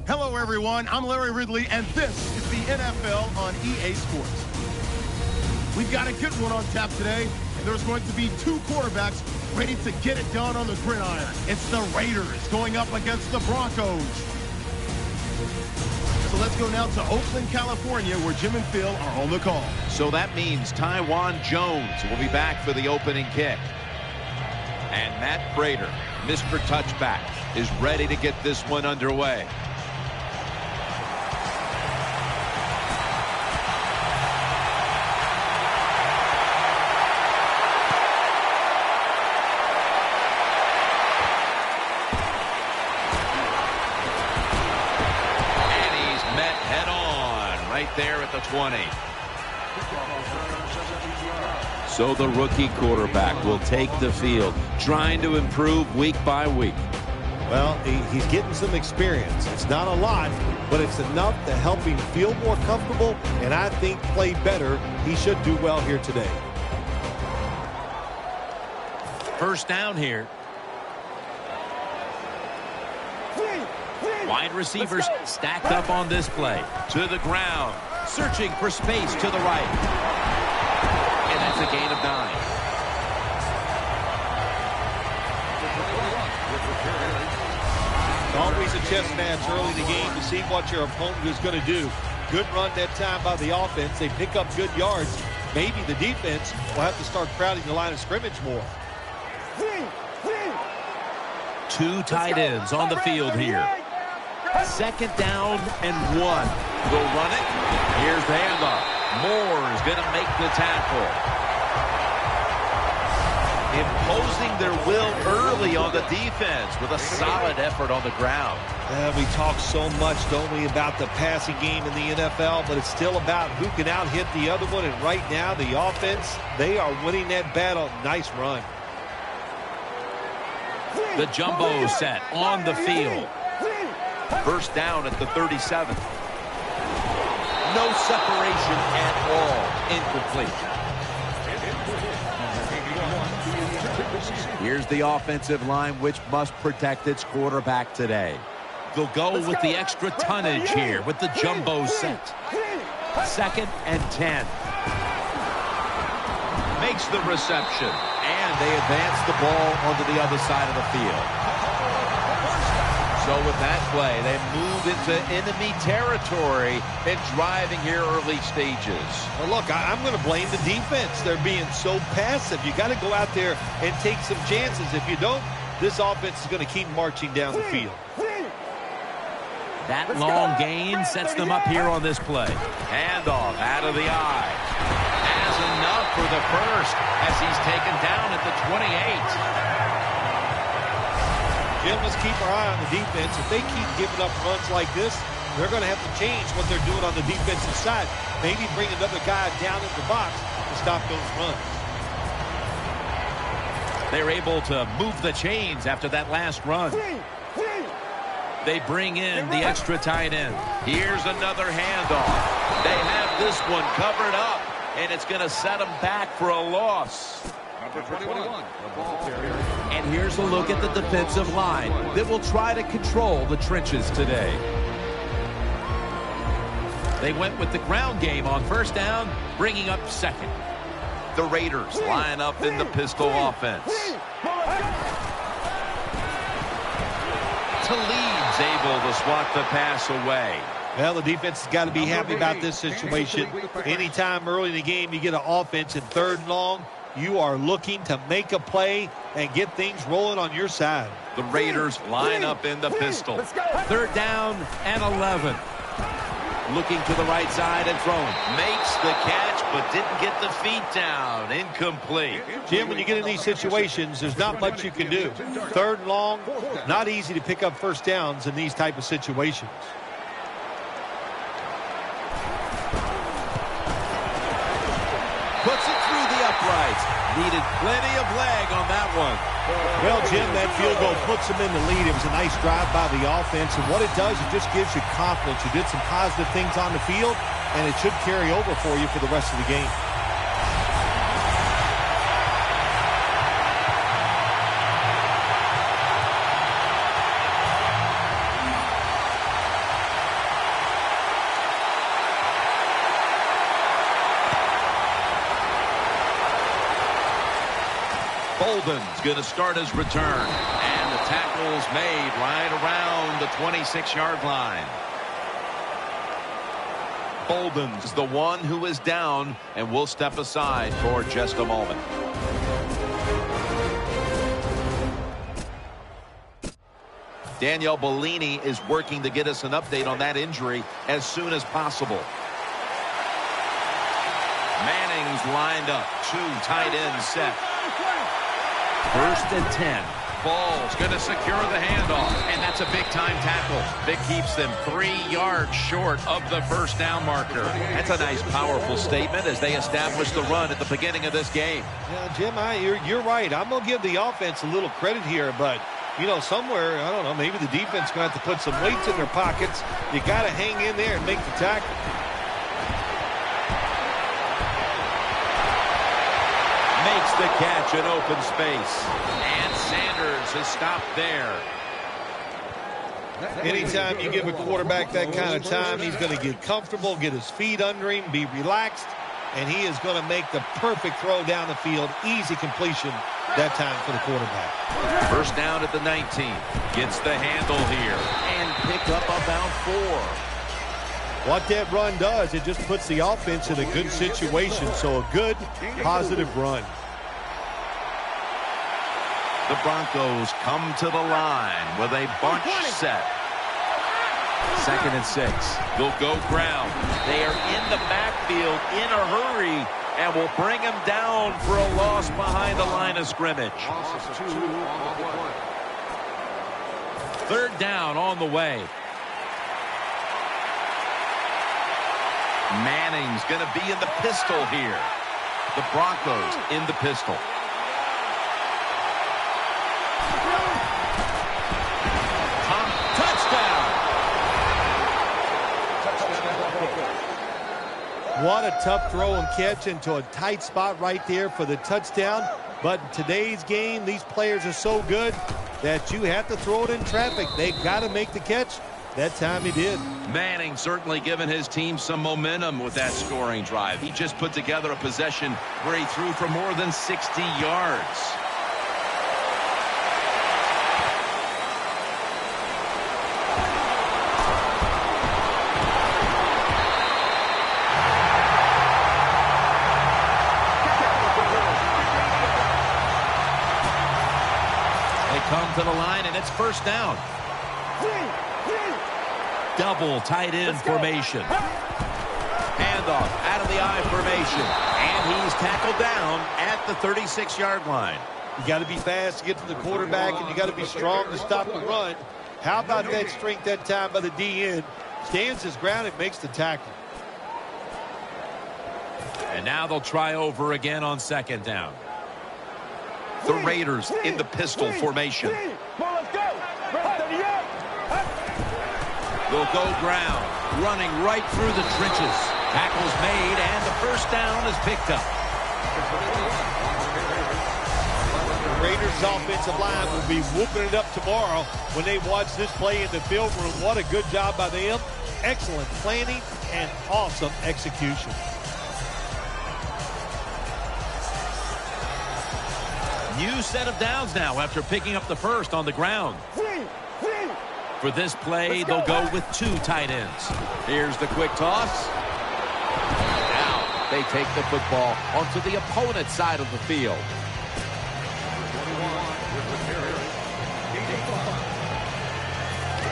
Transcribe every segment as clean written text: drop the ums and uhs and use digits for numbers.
Hello, everyone. I'm Larry Ridley, and this is the NFL on EA Sports. We've got a good one on tap today, and there's going to be two quarterbacks ready to get it done on the gridiron. It's the Raiders going up against the Broncos. So let's go now to Oakland, California, where Jim and Phil are on the call. So that means Taiwan Jones will be back for the opening kick. And Matt Prater, Mr. Touchback, is ready to get this one underway. There at the 20. So the rookie quarterback will take the field, trying to improve week by week. Well, he's getting some experience. It's not a lot, but it's enough to help him feel more comfortable and I think play better. He should do well here today. First down here. Wide receivers stacked up on this play. To the ground. Searching for space to the right. And that's a gain of 9. Always a chess match early in the game to see what your opponent is going to do. Good run that time by the offense. They pick up good yards. Maybe the defense will have to start crowding the line of scrimmage more. Two tight ends on the field here. Second down and 1. They'll run it. Here's the handoff. Moore is going to make the tackle. Imposing their will early on the defense with a solid effort on the ground. We talk so much, don't we, about the passing game in the NFL, but it's still about who can out-hit the other one. And right now, the offense, they are winning that battle. Nice run. The jumbo set on the field. First down at the 37. No separation at all. Incomplete. Here's the offensive line, which must protect its quarterback today. They'll go with the extra tonnage here with the jumbo set. Second and 10. Makes the reception. And they advance the ball onto the other side of the field. So with that play, they move into enemy territory and driving here early stages. Well, look, I'm going to blame the defense. They're being so passive. You got to go out there and take some chances. If you don't, this offense is going to keep marching down the field. That long gain sets them up here on this play. Handoff out of the eye. Has enough for the first as he's taken down at the 28. Jim, let's keep our eye on the defense. If they keep giving up runs like this, they're going to have to change what they're doing on the defensive side. Maybe bring another guy down in the box to stop those runs. They're able to move the chains after that last run. They bring in the extra tight end. Here's another handoff. They have this one covered up, and it's going to set them back for a loss. Number 21. And here's a look at the defensive line that will try to control the trenches today. They went with the ground game on first down, bringing up second. The Raiders line up in the pistol offense. Talib's able to swat the pass away. Well, the defense has got to be happy about this situation. Anytime early in the game you get an offense in 3rd and long, you are looking to make a play and get things rolling on your side. The Raiders line up in the pistol. 3rd down and 11. Looking to the right side and throwing. Makes the catch, but didn't get the feet down. Incomplete. Jim, when you get in these situations, there's not much you can do. 3rd and long, not easy to pick up first downs in these type of situations. Puts it through the uprights. Needed plenty of leg on that one. Well, Jim, that field goal puts them in the lead. It was a nice drive by the offense, and what it does, it just gives you confidence. You did some positive things on the field, and it should carry over for you for the rest of the game. Bolden's going to start his return. And the tackle's made right around the 26-yard line. Bolden's the one who is down, and will step aside for just a moment. Danielle Bellini is working to get us an update on that injury as soon as possible. Manning's lined up. 2 tight ends set. 1st and 10. Ball's going to secure the handoff, and that's a big-time tackle that keeps them 3 yards short of the first down marker. That's a nice, powerful statement as they establish the run at the beginning of this game. Yeah, Jim, you're right. I'm going to give the offense a little credit here, but you know, somewhere, I don't know, maybe the defense is going to have to put some weights in their pockets. You got to hang in there and make the tackle. Makes the catch in open space. And Sanders is stopped there. Anytime you give a quarterback that kind of time, he's going to get comfortable, get his feet under him, be relaxed, and he is going to make the perfect throw down the field. Easy completion that time for the quarterback. First down at the 19. Gets the handle here and picked up about 4. What that run does, it just puts the offense in a good situation. So a good, positive run. The Broncos come to the line with a bunch set. 2nd and 6. They'll go ground. They are in the backfield in a hurry and will bring him down for a loss behind the line of scrimmage. 3rd down on the way. Manning's going to be in the pistol here. The Broncos in the pistol. Touchdown. What a tough throw and catch into a tight spot right there for the touchdown. But in today's game, these players are so good that you have to throw it in traffic. They've got to make the catch. That time he did. Manning certainly given his team some momentum with that scoring drive. He just put together a possession where he threw for more than 60 yards. They come to the line, and it's first down. Double tight end formation. Handoff out of the I formation. And he's tackled down at the 36-yard line. You got to be fast to get to the quarterback, and you got to be strong to stop the run. How about that strength that time by the DN? Stands his ground and makes the tackle. And now they'll try over again on 2nd down. The Raiders in the pistol formation. They'll go ground, running right through the trenches. Tackle's made, and the first down is picked up. The Raiders' offensive line will be whooping it up tomorrow when they watch this play in the film room. What a good job by them. Excellent planning and awesome execution. New set of downs now after picking up the first on the ground. For this play, they'll go with 2 tight ends. Here's the quick toss. Now they take the football onto the opponent's side of the field.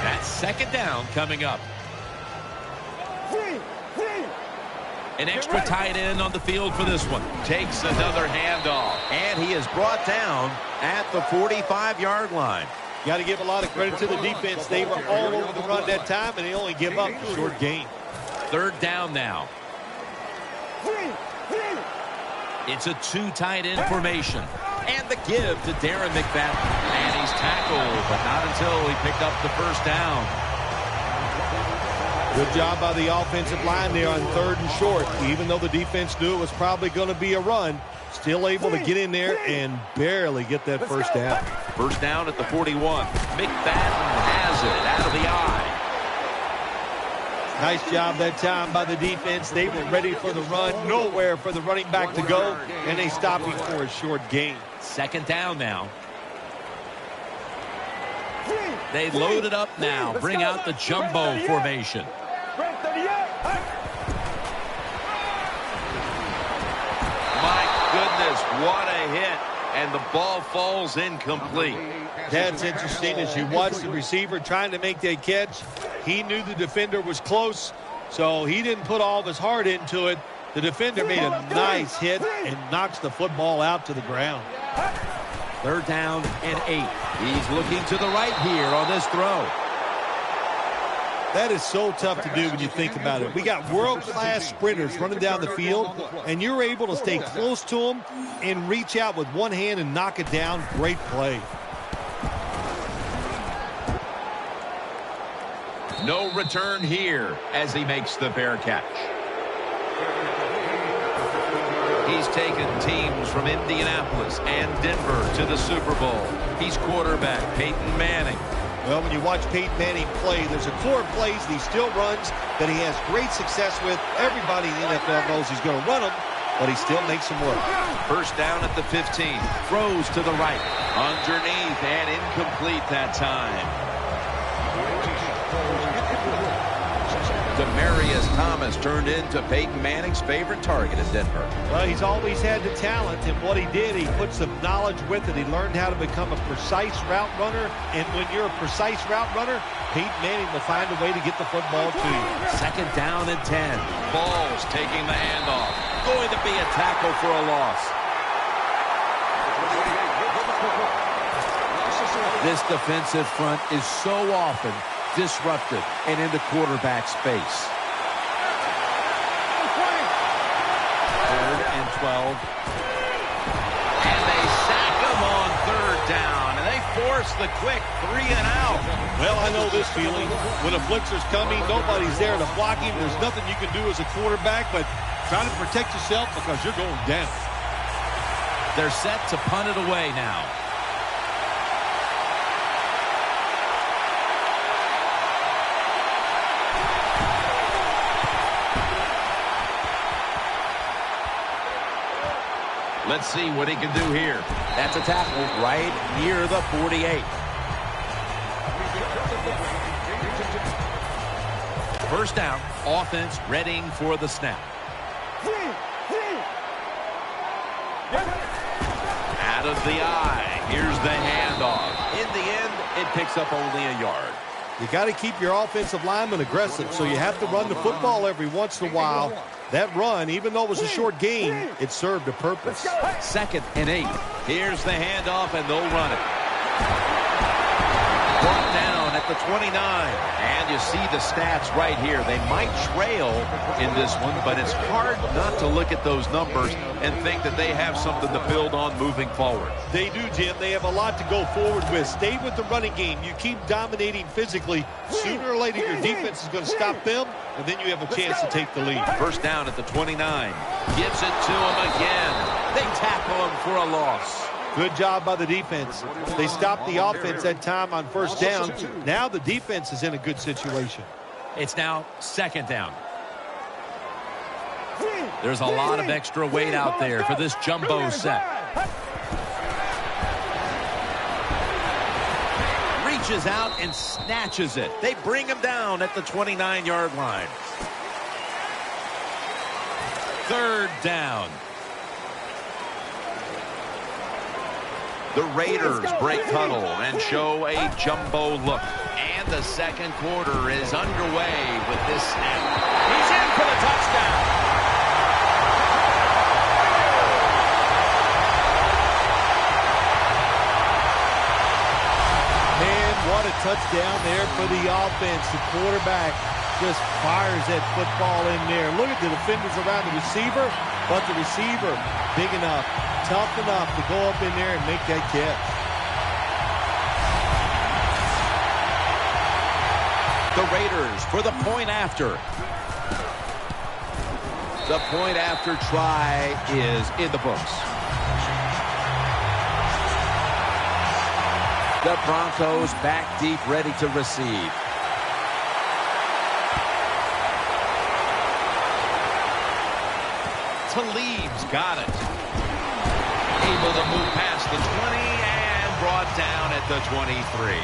That's 2nd down coming up. An extra tight end on the field for this one. Takes another handoff. And he is brought down at the 45-yard line. Got to give a lot of credit to the defense. They were all over the run that time, and they only give up a short gain. 3rd down now. It's a 2 tight end formation. And the give to Darren McFadden. And he's tackled, but not until he picked up the first down. Good job by the offensive line there on 3rd and short. Even though the defense knew it was probably going to be a run, still able to get in there and barely get that first down. First down at the 41. McFadden has it out of the eye. Nice job that time by the defense. They were ready for the run. Nowhere for the running back to go, and they stopped him for a short gain. Second down now. They load it up now. Bring out the jumbo formation. My goodness, what a hit. And the ball falls incomplete. That's interesting. As you watch the receiver trying to make that catch, he knew the defender was close, so he didn't put all of his heart into it. The defender made a nice hit and knocks the football out to the ground. Third down and 8. He's looking to the right here on this throw. That is so tough to do when you think about it. We got world-class sprinters running down the field, and you're able to stay close to them and reach out with one hand and knock it down. Great play. No return here as he makes the fair catch. He's taken teams from Indianapolis and Denver to the Super Bowl. He's quarterback Peyton Manning. Well, when you watch Peyton Manning play, there's a core of plays that he still runs that he has great success with. Everybody in the NFL knows he's going to run them, but he still makes them work. First down at the 15. Throws to the right. Underneath and incomplete that time. Demaryius Thomas turned into Peyton Manning's favorite target in Denver. Well, he's always had the talent, and what he did, he put some knowledge with it. He learned how to become a precise route runner, and when you're a precise route runner, Peyton Manning will find a way to get the football to you. Second down and 10. Balls taking the handoff. Going to be a tackle for a loss. This defensive front is so often disrupted and into quarterback space. 3rd and 12. And they sack him on 3rd down. And they force the quick 3 and out. Well, I know this feeling. When a blitzer's coming, nobody's there to block him. There's nothing you can do as a quarterback, but try to protect yourself because you're going down. They're set to punt it away now. Let's see what he can do here. That's a tackle right near the 48. First down, offense readying for the snap. Out of the eye. Here's the handoff. In the end, it picks up only a yard. You got to keep your offensive lineman aggressive, so you have to run the football every once in a while. That run, even though it was a short game, it served a purpose. 2nd and 8. Here's the handoff, and they'll run it. Brought down at the 29. And you see the stats right here. They might trail in this one, but it's hard not to look at those numbers and think that they have something to build on moving forward. They do, Jim. They have a lot to go forward with. Stay with the running game. You keep dominating physically. Sooner or later, your defense is going to stop them, and then you have a chance to take the lead. First down at the 29. Gives it to him again. They tackle him for a loss. Good job by the defense. They stopped the offense that time on first down. Now the defense is in a good situation. It's now 2nd down. There's a lot of extra weight out there for this jumbo set. Reaches out and snatches it. They bring him down at the 29-yard line. 3rd down. The Raiders break huddle and show a jumbo look. And the second quarter is underway with this snap. He's in for the touchdown. Man, what a touchdown there for the offense. The quarterback just fires that football in there. Look at the defenders around the receiver, but the receiver big enough, tough enough to go up in there and make that catch. The Raiders for the point after. The point after try is in the books. The Broncos back deep, ready to receive. Talib's got it. Able to move past the 20 and brought down at the 23.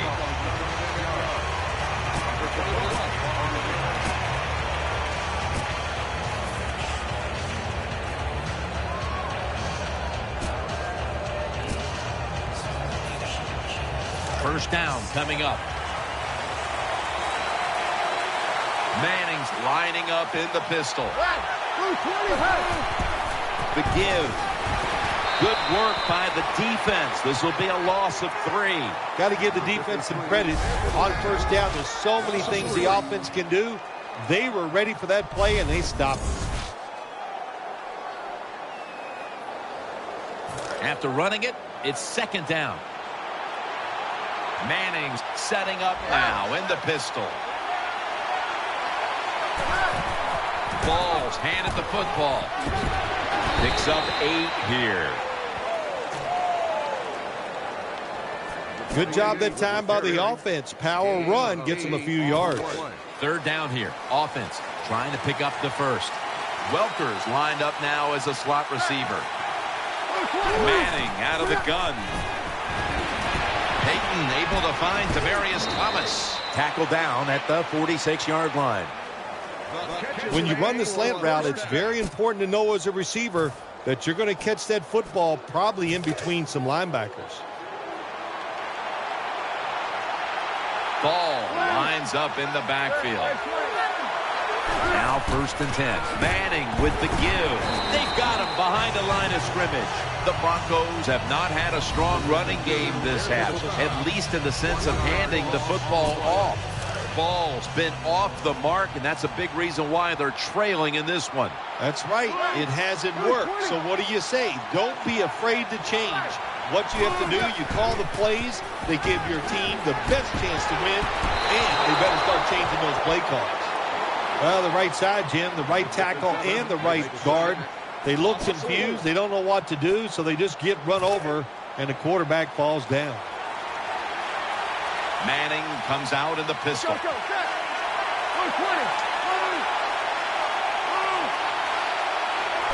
First down coming up. Manning's lining up in the pistol. The give. Good work by the defense. This will be a loss of 3. Got to give the defense some credit. On first down, there's so many things the offense can do. They were ready for that play, and they stopped it. After running it, it's second down. Manning's setting up now in the pistol. Balls handed the football. Picks up 8 here. Good job that time by the offense. Power run gets them a few yards. Third down here. Offense trying to pick up the first. Welker's lined up now as a slot receiver. Manning out of the gun. Peyton able to find Demaryius Thomas. Tackle down at the 46-yard line. When you run the slant route, it's very important to know as a receiver that you're going to catch that football probably in between some linebackers. Ball lines up in the backfield. Now 1st and 10. Manning with the give. They've got him behind the line of scrimmage. The Broncos have not had a strong running game this half, at least in the sense of handing the football off. Ball's been off the mark, and that's a big reason why they're trailing in this one. That's right. It hasn't worked. So what do you say? Don't be afraid to change. What you have to do, you call the plays, they give your team the best chance to win, and they better start changing those play calls. Well, the right side, Jim, the right tackle and the right guard, they look confused. They don't know what to do, so they just get run over, and the quarterback falls down. Manning comes out in the pistol.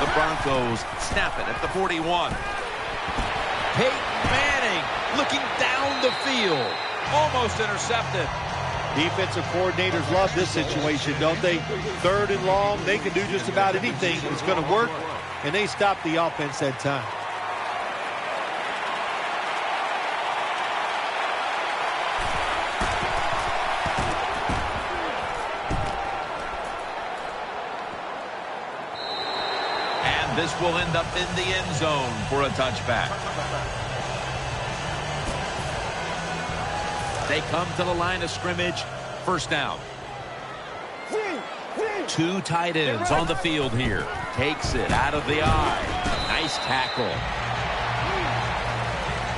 The Broncos snap it at the 41. Peyton Manning looking down the field. Almost intercepted. Defensive coordinators love this situation, don't they? 3rd and long, they can do just about anything. It's going to work, and they stop the offense that time. And this will end up in the end zone for a touchback. They come to the line of scrimmage. First down. 2 tight ends on the field here. Takes it out of the eye. Nice tackle.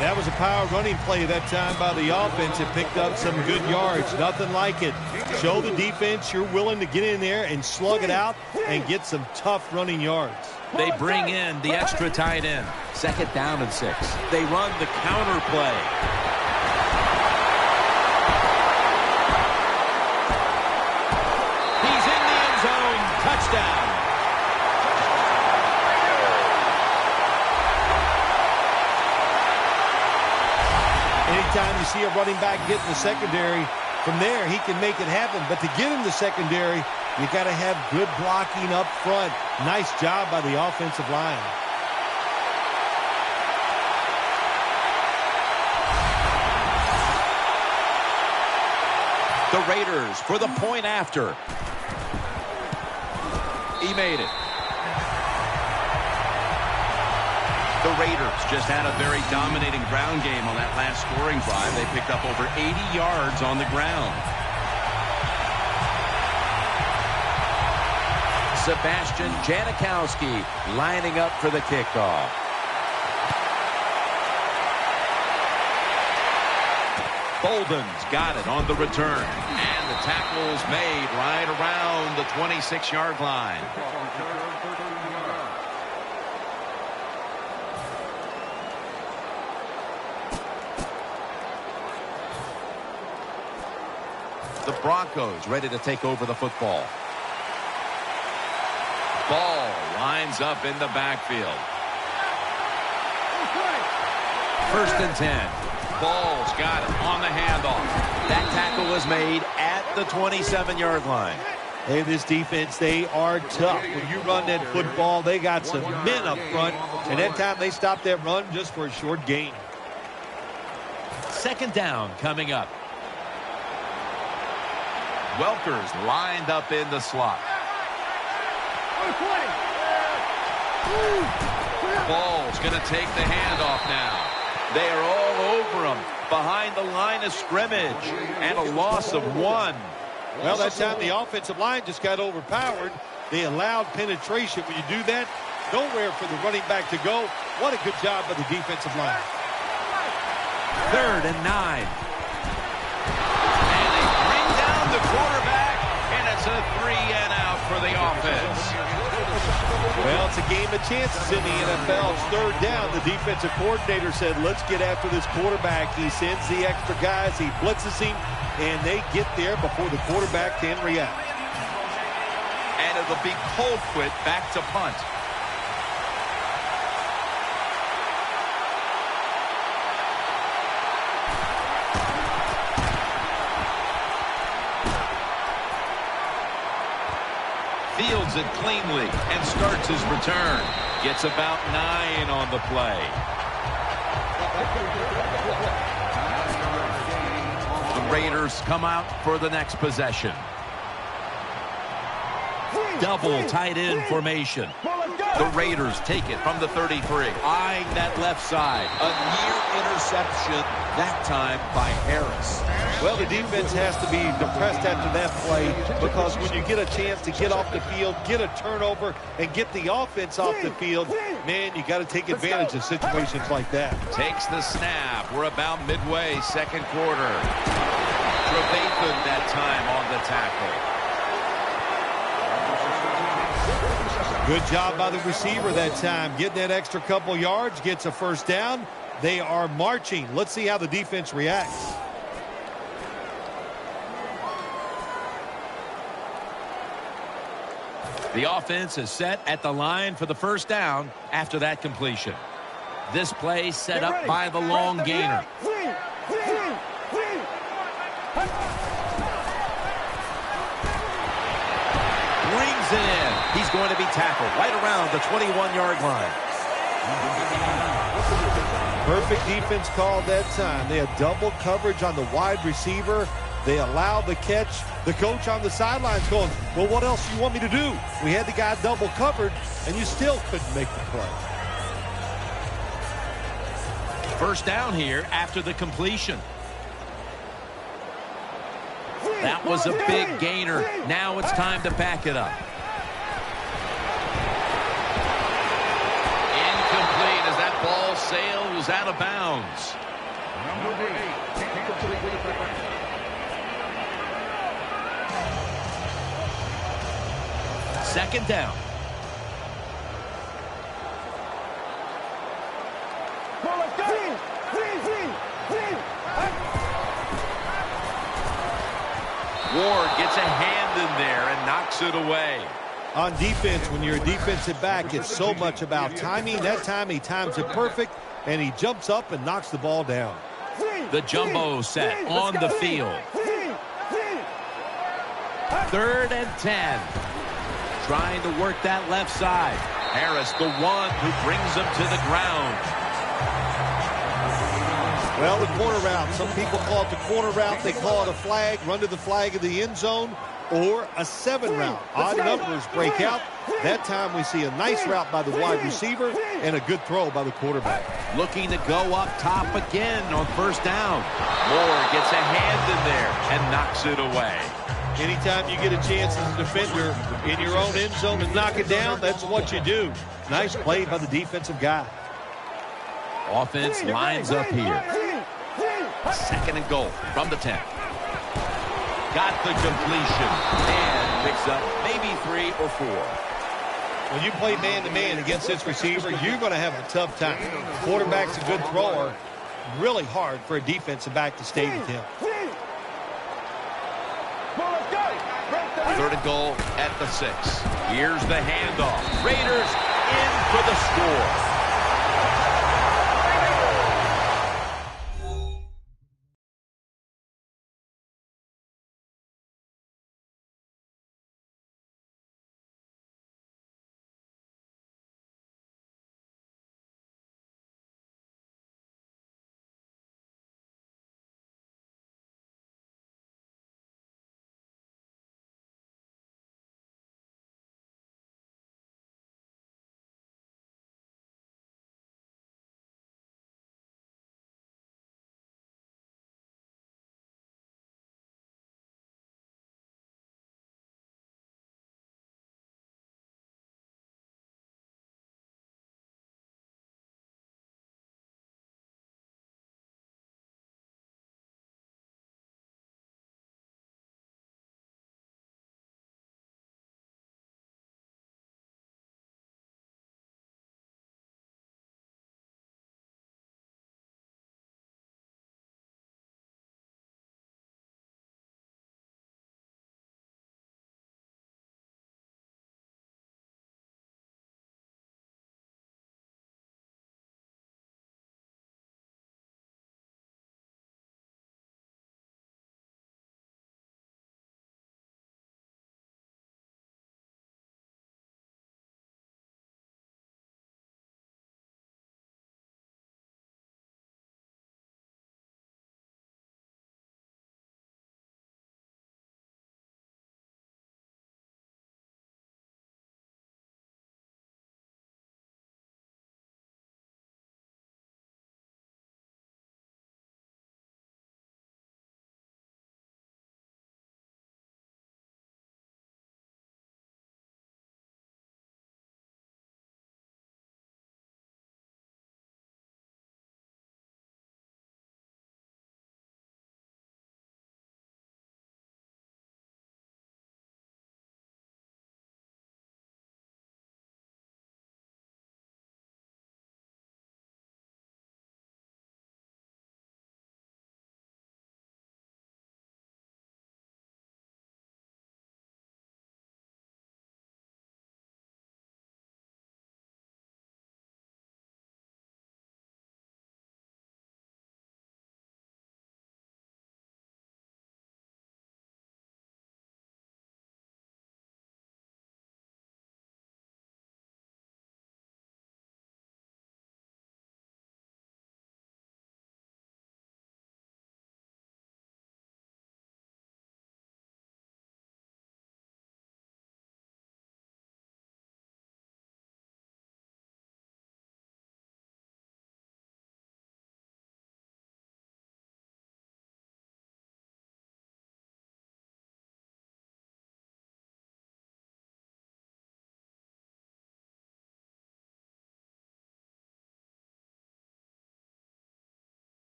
That was a power running play that time by the offense. It picked up some good yards. Nothing like it. Show the defense you're willing to get in there and slug it out and get some tough running yards. They bring in the extra tight end. Second down and 6. They run the counter play. Touchdown. Anytime you see a running back get in the secondary, from there he can make it happen. But to get in the secondary, you got to have good blocking up front. Nice job by the offensive line. The Raiders for the point after. He made it. The Raiders just had a very dominating ground game on that last scoring drive. They picked up over 80 yards on the ground. Sebastian Janikowski lining up for the kickoff. Bolden's got it on the return. And the tackle's made right around the 26-yard line. The Broncos ready to take over the football. Ball lines up in the backfield. First and 10. Ball's got it on the handoff. That tackle was made at the 27-yard line. Hey, this defense, they are tough. When you run that football, they got some men up front, and that time they stopped that run just for a short gain. Second down coming up. Welker's lined up in the slot. Ball's going to take the handoff now. They are all over him behind the line of scrimmage, and a loss of 1. Well, that time the offensive line just got overpowered. They allowed penetration. When you do that, nowhere for the running back to go. What a good job by the defensive line. Third and 9. And they bring down the quarterback, and it's a 3-and-out for the offense. Well, it's a game of chances in the NFL. It's third down. The defensive coordinator said, let's get after this quarterback. He sends the extra guys. He blitzes him, and they get there before the quarterback can react. And it'll be Colquitt back to punt. Fields it cleanly and starts his return. Gets about 9 on the play. The Raiders come out for the next possession. Double tight end formation. The Raiders take it from the 33. Eyeing that left side. A near interception, that time by Harris. Well, the defense has to be depressed after that play, because when you get a chance to get off the field, get a turnover, and get the offense off the field, man, you got to take advantage of situations like that. Takes the snap. We're about midway, second quarter. Trevathan that time on the tackle. Good job by the receiver that time. Getting that extra couple yards, gets a first down. They are marching. Let's see how the defense reacts. The offense is set at the line for the first down after that completion. This play set up by the long gainer. Brings it in. He's going to be tackled right around the 21-yard line. Perfect defense call that time. They had double coverage on the wide receiver. They allowed the catch. The coach on the sidelines going, well, what else do you want me to do? We had the guy double covered, and you still couldn't make the play. First down here after the completion. That was a big gainer. Now it's time to back it up. Incomplete as that ball sails out of bounds. Second down. Ward gets a hand in there and knocks it away. On defense, when you're a defensive back, it's so much about timing. That time he times it perfect, and he jumps up and knocks the ball down. The jumbo set on the field. Third and 10. Trying to work that left side. Harris, the one who brings him to the ground. Well, the corner route. Some people call it the corner route. They call it a flag, run to the flag of the end zone, or a 7 route. Odd numbers break out. That time we see a nice route by the wide receiver and a good throw by the quarterback. Looking to go up top again on first down. Moore gets a hand in there and knocks it away. Anytime you get a chance as a defender in your own end zone to knock it down, that's what you do. Nice play by the defensive guy. Offense lines up here. Second and goal from the 10. Got the completion and picks up maybe 3 or 4. When you play man-to-man against this receiver, you're going to have a tough time. Quarterback's a good thrower. Really hard for a defensive back to stay with him. Third and goal at the 6. Here's the handoff. Raiders in for the score.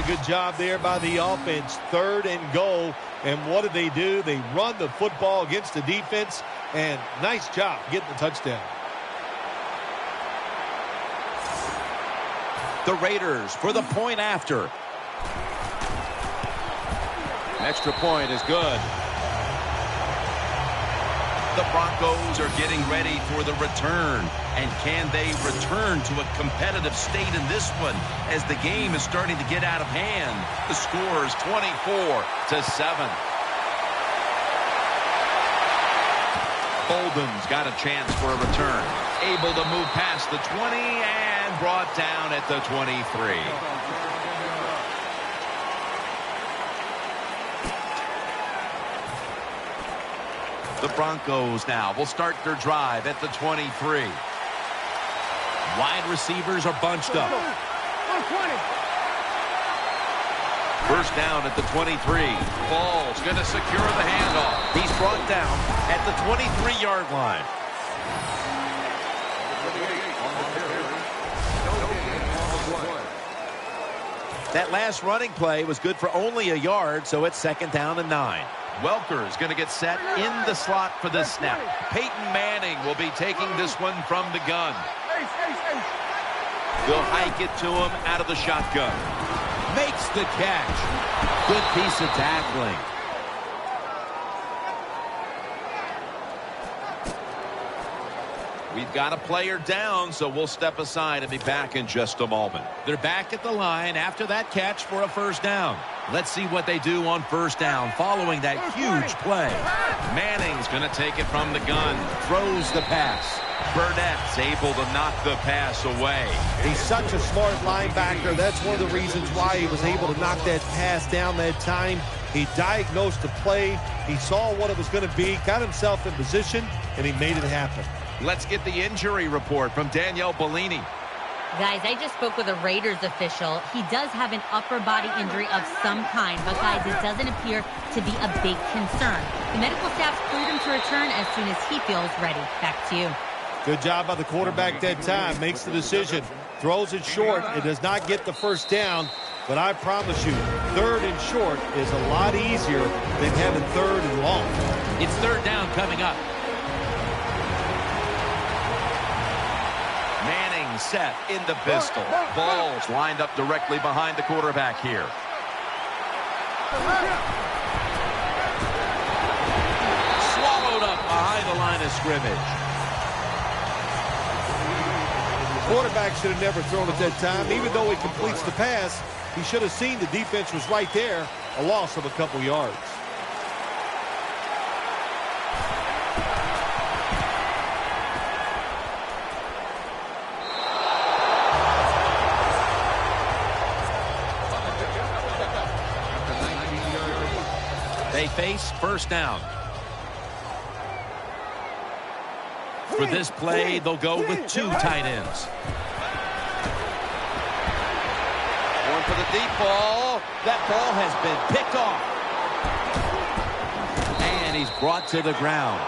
good job there by the offense. 3rd and goal. And what do? They run the football against the defense. And nice job getting the touchdown. The Raiders for the point after. Extra point is good. The Broncos are getting ready for the return. And can they return to a competitive state in this one as the game is starting to get out of hand? The score is 24-7. Bolden's got a chance for a return. Able to move past the 20 and brought down at the 23. The Broncos now will start their drive at the 23. Wide receivers are bunched up. First down at the 23. Ball's going to secure the handoff. He's brought down at the 23-yard line. That last running play was good for only a yard, so it's 2nd down and 9. Welker's going to get set in the slot for this snap. Peyton Manning will be taking this one from the gun. They'll hike it to him out of the shotgun. Makes the catch. Good piece of tackling. We've got a player down, so we'll step aside and be back in just a moment. They're back at the line after that catch for a first down. Let's see what they do on first down following that huge play. Manning's going to take it from the gun. Throws the pass. Burnett's able to knock the pass away. He's such a smart linebacker. That's one of the reasons why he was able to knock that pass down that time. He diagnosed the play. He saw what it was going to be, got himself in position, and he made it happen. Let's get the injury report from Danielle Bellini. Guys, I just spoke with a Raiders official. He does have an upper body injury of some kind, but guys, it doesn't appear to be a big concern. The medical staff cleared him to return as soon as he feels ready. Back to you. Good job by the quarterback that time. Makes the decision. Throws it short. It does not get the first down. But I promise you, 3rd and short is a lot easier than having 3rd and long. It's 3rd down coming up. Manning set in the pistol. Ball's lined up directly behind the quarterback here. Swallowed up behind the line of scrimmage. Quarterback should have never thrown it that time. Even though he completes the pass, he should have seen the defense was right there. A loss of a couple yards. They face first down. For this play, they'll go with 2 tight ends. Going for the deep ball. That ball has been picked off. And he's brought to the ground.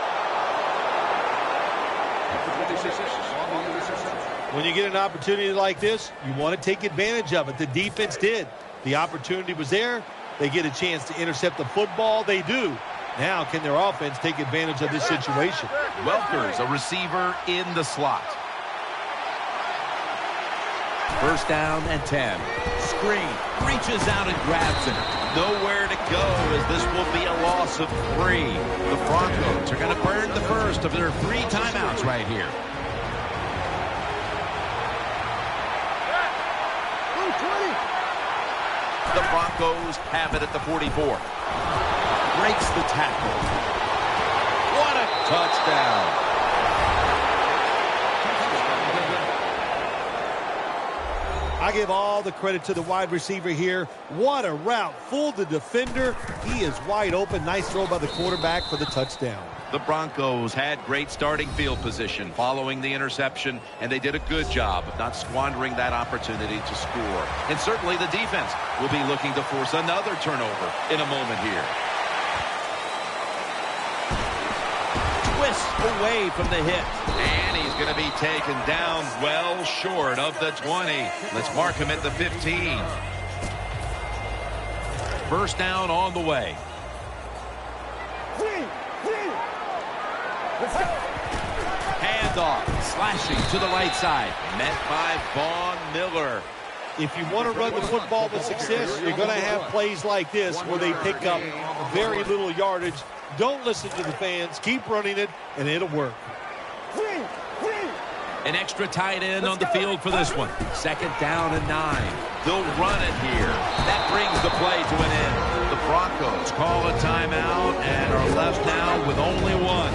When you get an opportunity like this, you want to take advantage of it. The defense did. The opportunity was there. They get a chance to intercept the football. They do. Now, can their offense take advantage of this situation? Welker's a receiver in the slot. First down and 10. Screen. Reaches out and grabs him. Nowhere to go as this will be a loss of 3. The Broncos are going to burn the first of their 3 timeouts right here. The Broncos have it at the 44. Breaks the tackle. What a touchdown. I give all the credit to the wide receiver here. What a route. Fooled the defender. He is wide open. Nice throw by the quarterback for the touchdown. The Broncos had great starting field position following the interception, and they did a good job of not squandering that opportunity to score. And certainly the defense will be looking to force another turnover in a moment here. Twist away from the hit. And he's going to be taken down well short of the 20. Let's mark him at the 15. First down on the way. Handoff, slashing to the right side. Met by Vaughn Miller. If you want to run the football with success, you're going to have plays like this where they pick up very little yardage. Don't listen to the fans. Keep running it, and it'll work. An extra tight end on the field for this one. Second down and 9. They'll run it here. That brings the play to an end. The Broncos call a timeout and are left now with only one.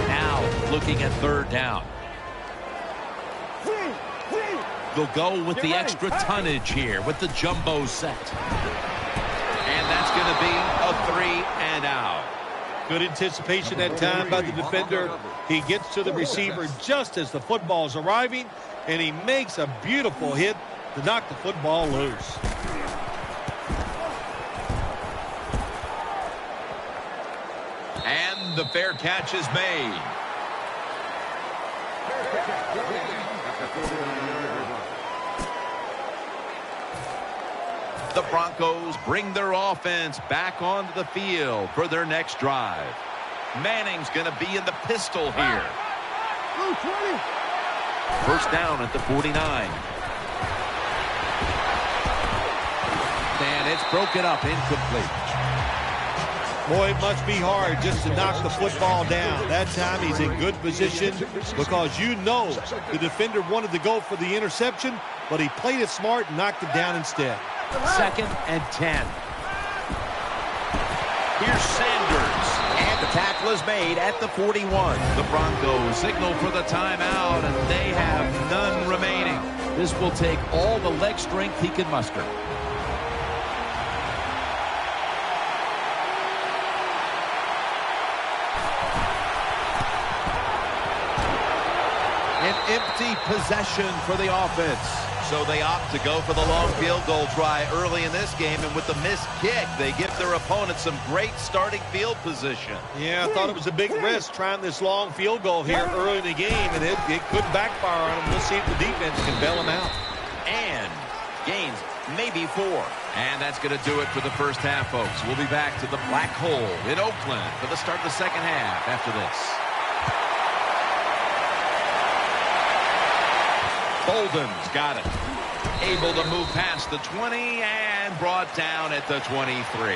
Now looking at third down. They'll go with the extra tonnage here with the jumbo set. And that's going to be a 3 and out. Good anticipation that time by the defender. He gets to the receiver just as the football is arriving, and he makes a beautiful hit to knock the football loose. And the fair catch is made. The Broncos bring their offense back onto the field for their next drive. Manning's going to be in the pistol here. First down at the 49. And it's broken up, incomplete. Boy, it must be hard just to knock the football down. That time he's in good position because you know the defender wanted to go for the interception, but he played it smart and knocked it down instead. Second and 10. Here's Sanders. And the tackle is made at the 41. The Broncos signal for the timeout, and they have none remaining. This will take all the leg strength he can muster. An empty possession for the offense. So they opt to go for the long field goal try early in this game, and with the missed kick, they give their opponent some great starting field position. Yeah, I thought it was a big risk trying this long field goal here early in the game, and it could backfire on them. We'll see if the defense can bail them out. And gains maybe 4. And that's going to do it for the first half, folks. We'll be back to the Black Hole in Oakland for the start of the second half after this. Bolden's got it. Able to move past the 20 and brought down at the 23.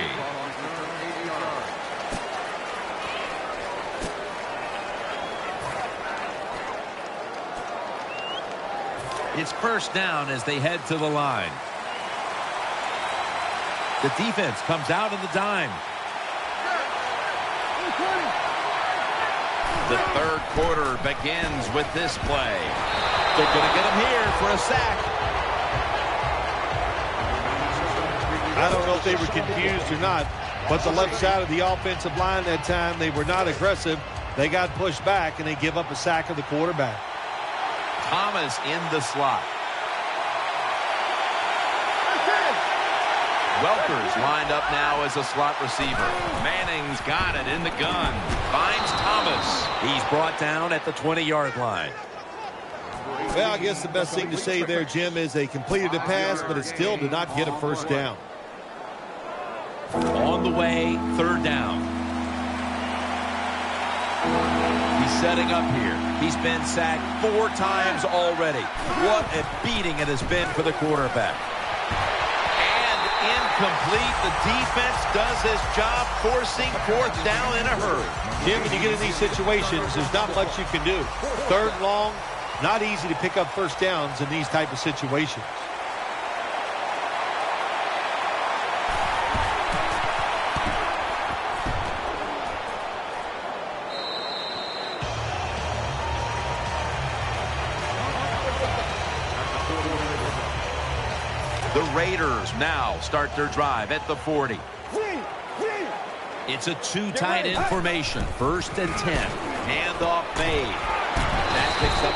It's first down as they head to the line. The defense comes out in the dime. The third quarter begins with this play. They're going to get him here for a sack. I don't know if they were confused or not, but the left side of the offensive line that time, they were not aggressive. They got pushed back, and they give up a sack of the quarterback. Thomas in the slot. Welker's lined up now as a slot receiver. Manning's got it in the gun. Finds Thomas. He's brought down at the 20-yard line. Well, I guess the best thing to say there, Jim, is they completed a pass, but it still did not get a first down. On the way, third down. He's setting up here. He's been sacked 4 times already. What a beating it has been for the quarterback. And incomplete. The defense does his job, forcing fourth down in a hurry. Jim, when you get in these situations, there's not much you can do. Third and long, not easy to pick up first downs in these type of situations. The Raiders now start their drive at the 40. It's a 2 tight end formation. First and 10. Handoff made. That picks up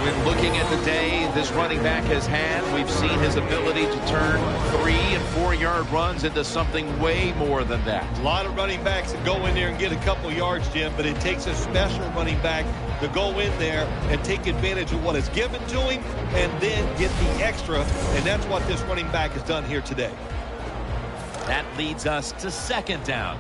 7. When looking at the day this running back has had, we've seen his ability to turn 3- and 4-yard runs into something way more than that. A lot of running backs that go in there and get a couple yards, Jim, but it takes a special running back to go in there and take advantage of what is given to him and then get the extra, and that's what this running back has done here today. That leads us to 2nd down.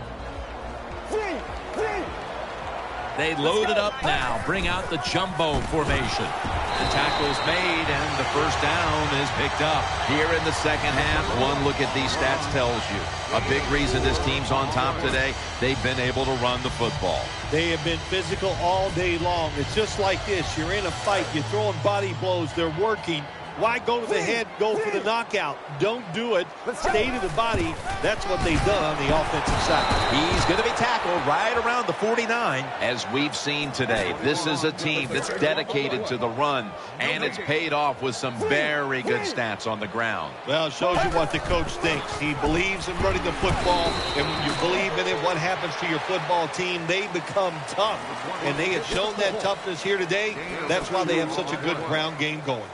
They load it up now, bring out the jumbo formation. The tackle's made, and the first down is picked up. Here in the second half, one look at these stats tells you. A big reason this team's on top today, they've been able to run the football. They have been physical all day long. It's just like this. You're in a fight. You're throwing body blows. They're working. Why go to the head, go for the knockout? Don't do it. Stay to the body. That's what they've done on the offensive side. He's going to be tackled right around the 49. As we've seen today, this is a team that's dedicated to the run, and it's paid off with some very good stats on the ground. Well, it shows you what the coach thinks. He believes in running the football, and when you believe in it, what happens to your football team? They become tough, and they have shown that toughness here today. That's why they have such a good ground game going.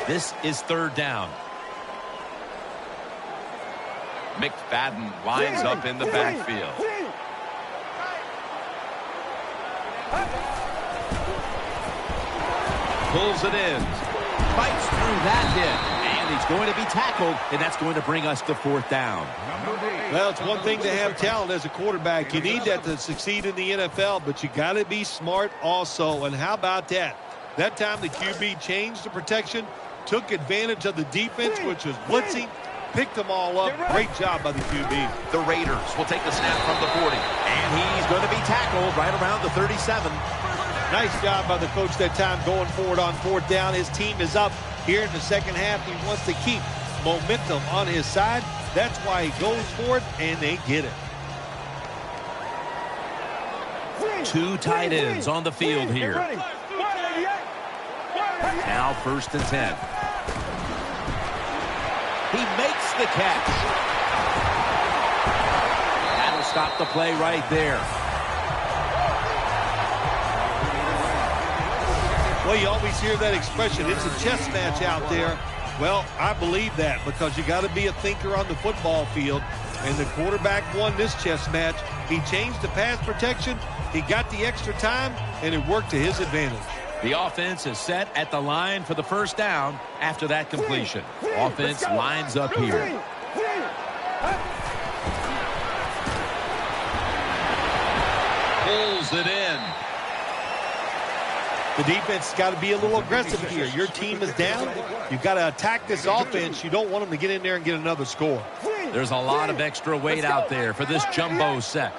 This is 3rd down. McFadden lines up in the backfield. Pulls it in. Fights through that hit. And he's going to be tackled, and that's going to bring us to 4th down. Well, it's one thing to have talent as a quarterback. You need that to succeed in the NFL, but you got to be smart also. And how about that? That time the QB changed the protection, took advantage of the defense, which was blitzing, picked them all up. Great job by the QB. The Raiders will take the snap from the 40. And he's going to be tackled right around the 37. Nice job by the coach that time going forward on 4th down. His team is up here in the second half. He wants to keep momentum on his side. That's why he goes for it, and they get it. 2 tight ends on the field here. Now 1st and 10. He makes the catch. That'll stop the play right there. Well, you always hear that expression, it's a chess match out there. Well, I believe that because you got to be a thinker on the football field. And the quarterback won this chess match. He changed the pass protection. He got the extra time, and it worked to his advantage. The offense is set at the line for the 1st down after that completion. Offense lines up here. Pulls it in. The defense has got to be a little aggressive here. Your team is down. You've got to attack this offense. You don't want them to get in there and get another score. There's a lot of extra weight out there for this jumbo set.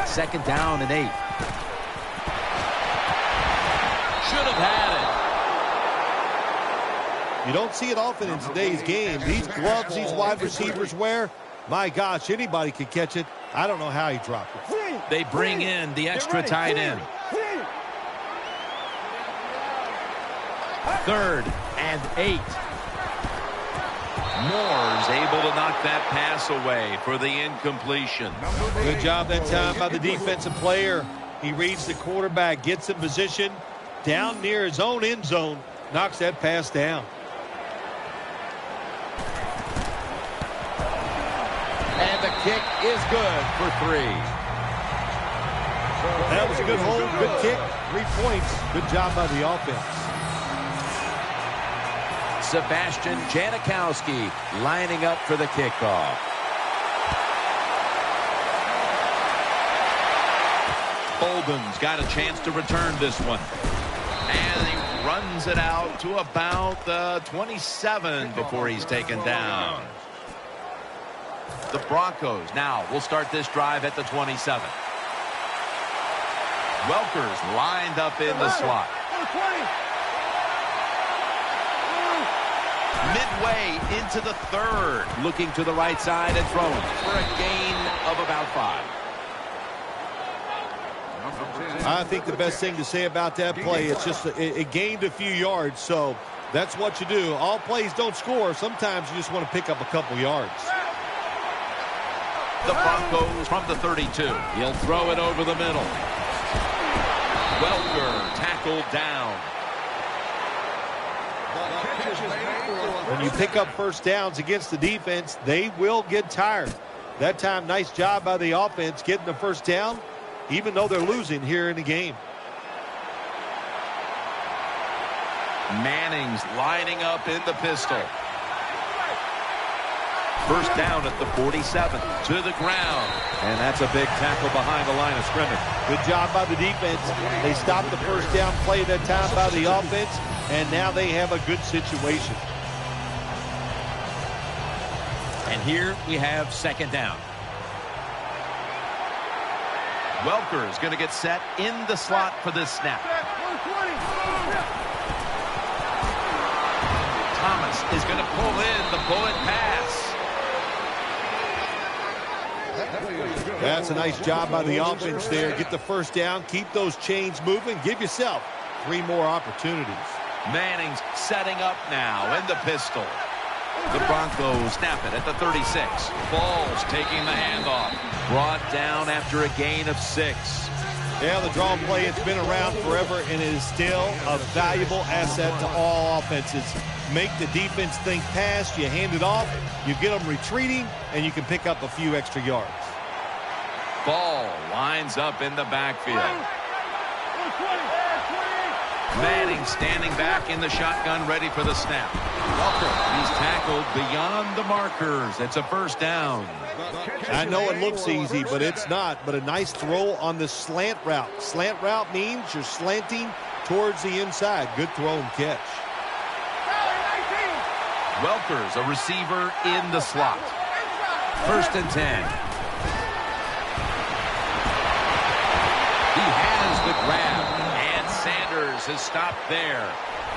2nd down and 8. Should have had it. You don't see it often in today's game. These gloves these wide receivers wear, my gosh, anybody could catch it. I don't know how he dropped it. They bring in the extra tight end. 3rd and 8. Moore's able to knock that pass away for the incompletion. Good job that time by the defensive player. He reads the quarterback, gets in position down near his own end zone, knocks that pass down. And the kick is good for 3. That was a good hold, good kick, 3 points. Good job by the offense. Sebastian Janikowski lining up for the kickoff. Bolden's got a chance to return this one. And he runs it out to about the 27 before he's taken down. The Broncos now will start this drive at the 27. Welker's lined up in the slot. Midway into the 3rd. Looking to the right side and throwing for a gain of about 5. I think the best thing to say about that play, it's just it gained a few yards, so that's what you do. All plays don't score. Sometimes you just want to pick up a couple yards. The Broncos from the 32. He'll throw it over the middle. Welker tackled down. When you pick up first downs against the defense, they will get tired. That time, nice job by the offense getting the first down, even though they're losing here in the game. Manning's lining up in the pistol. First down at the 47. To the ground. And that's a big tackle behind the line of scrimmage. Good job by the defense. They stopped the first down play that time by the offense, and now they have a good situation. And here we have second down. Welker is going to get set in the slot for this snap. Thomas is going to pull in the bullet pass. That's a nice job by the offense there. Get the first down, keep those chains moving, give yourself 3 more opportunities. Manning's setting up now in the pistol. The Broncos snap it at the 36. Balls taking the handoff. Brought down after a gain of 6. Yeah, the draw play, it's been around forever, and it is still a valuable asset to all offenses. Make the defense think pass, you hand it off, you get them retreating, and you can pick up a few extra yards. Ball lines up in the backfield. Manning standing back in the shotgun, ready for the snap. He's tackled beyond the markers. It's a first down. I know it looks easy, but it's not. But a nice throw on the slant route. Slant route means you're slanting towards the inside. Good throw and catch. Welker's a receiver in the slot. First and 10. He has the grab, and Sanders has stopped there.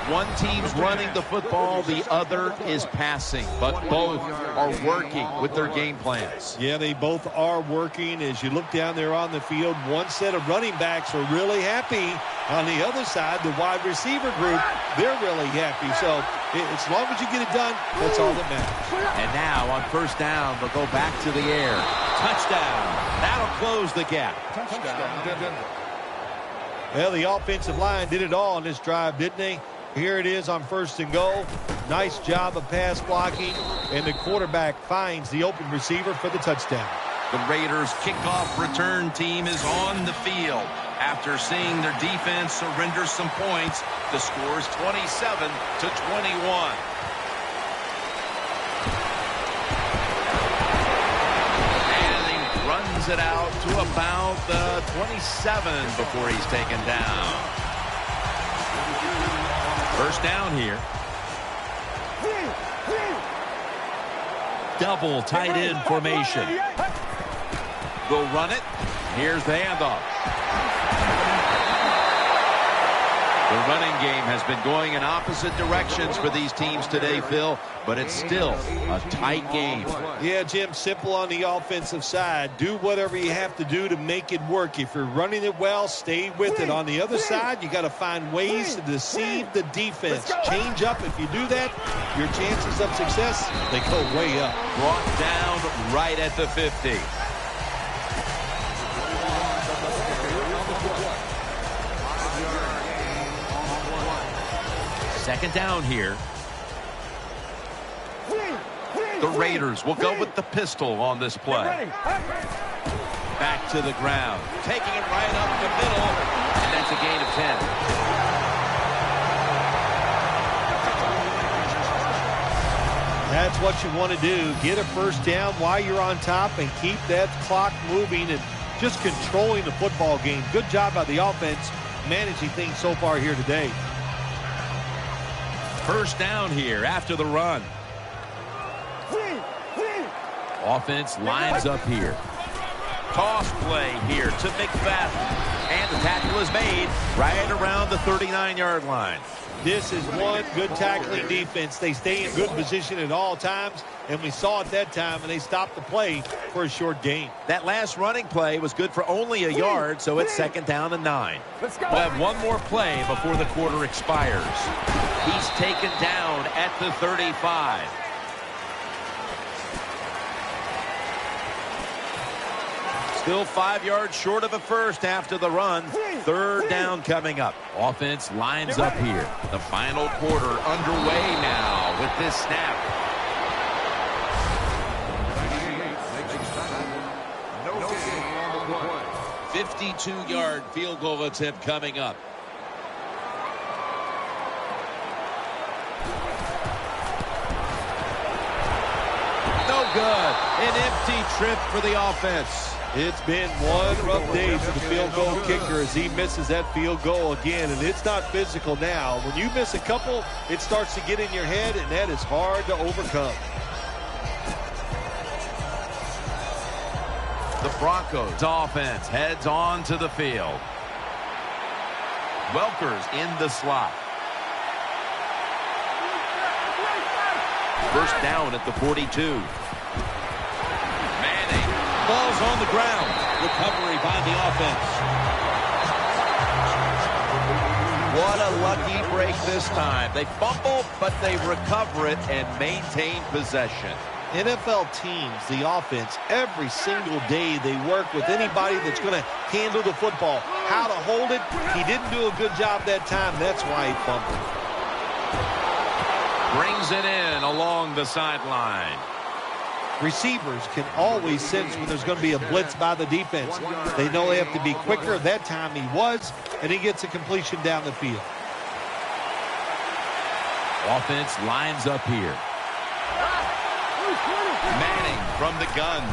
One team's running the football, the other is passing, but both are working with their game plans. Yeah, they both are working. As you look down there on the field, one set of running backs are really happy. On the other side, the wide receiver group, they're really happy. So as long as you get it done, that's all that matters. And now on first down, they'll go back to the air. Touchdown. That'll close the gap. Well, the offensive line did it all on this drive, didn't they? Here it is on first and goal. Nice job of pass blocking, and the quarterback finds the open receiver for the touchdown. The Raiders' kickoff return team is on the field. After seeing their defense surrender some points, the score is 27-21. Runs it out to about the 27 before he's taken down. First down here. Double tight end formation. They'll run it. Here's the handoff. The running game has been going in opposite directions for these teams today, Phil, but it's still a tight game. Yeah, Jim, simple on the offensive side. Do whatever you have to do to make it work. If you're running it well, stay with it. On the other side, you got to find ways to deceive the defense. Change up. If you do that, your chances of success, they go way up. Brought down right at the 50. Second down here. The Raiders will go with the pistol on this play. Back to the ground. Taking it right up the middle. And that's a gain of 10. That's what you want to do. Get a first down while you're on top and keep that clock moving and just controlling the football game. Good job by the offense managing things so far here today. First down here after the run. Offense lines up here. Toss play here to McFadden. And the tackle is made right around the 39-yard line. This is one good tackling defense. They stay in good position at all times, and we saw it that time, and they stopped the play for a short gain. That last running play was good for only a yard, so it's second down and 9. We'll have one more play before the quarter expires. He's taken down at the 35. Still 5 yards short of a first after the run. Third down coming up. Offense lines up here. The final quarter underway now with this snap. 52-yard field goal attempt coming up. No good. An empty trip for the offense. It's been one rough day for the field goal kicker as he misses that field goal again, and it's not physical now. When you miss a couple, it starts to get in your head, and that is hard to overcome. The Broncos offense heads on to the field. Welker's in the slot. First down at the 42. Manning. Ball's on the ground. Recovery by the offense. What a lucky break this time. They fumble, but they recover it and maintain possession. NFL teams, the offense, every single day they work with anybody that's going to handle the football. How to hold it, he didn't do a good job that time. That's why he fumbled. Brings it in along the sideline. Receivers can always sense when there's going to be a blitz by the defense. They know they have to be quicker. That time he was, and he gets a completion down the field. Offense lines up here. Manning from the gun.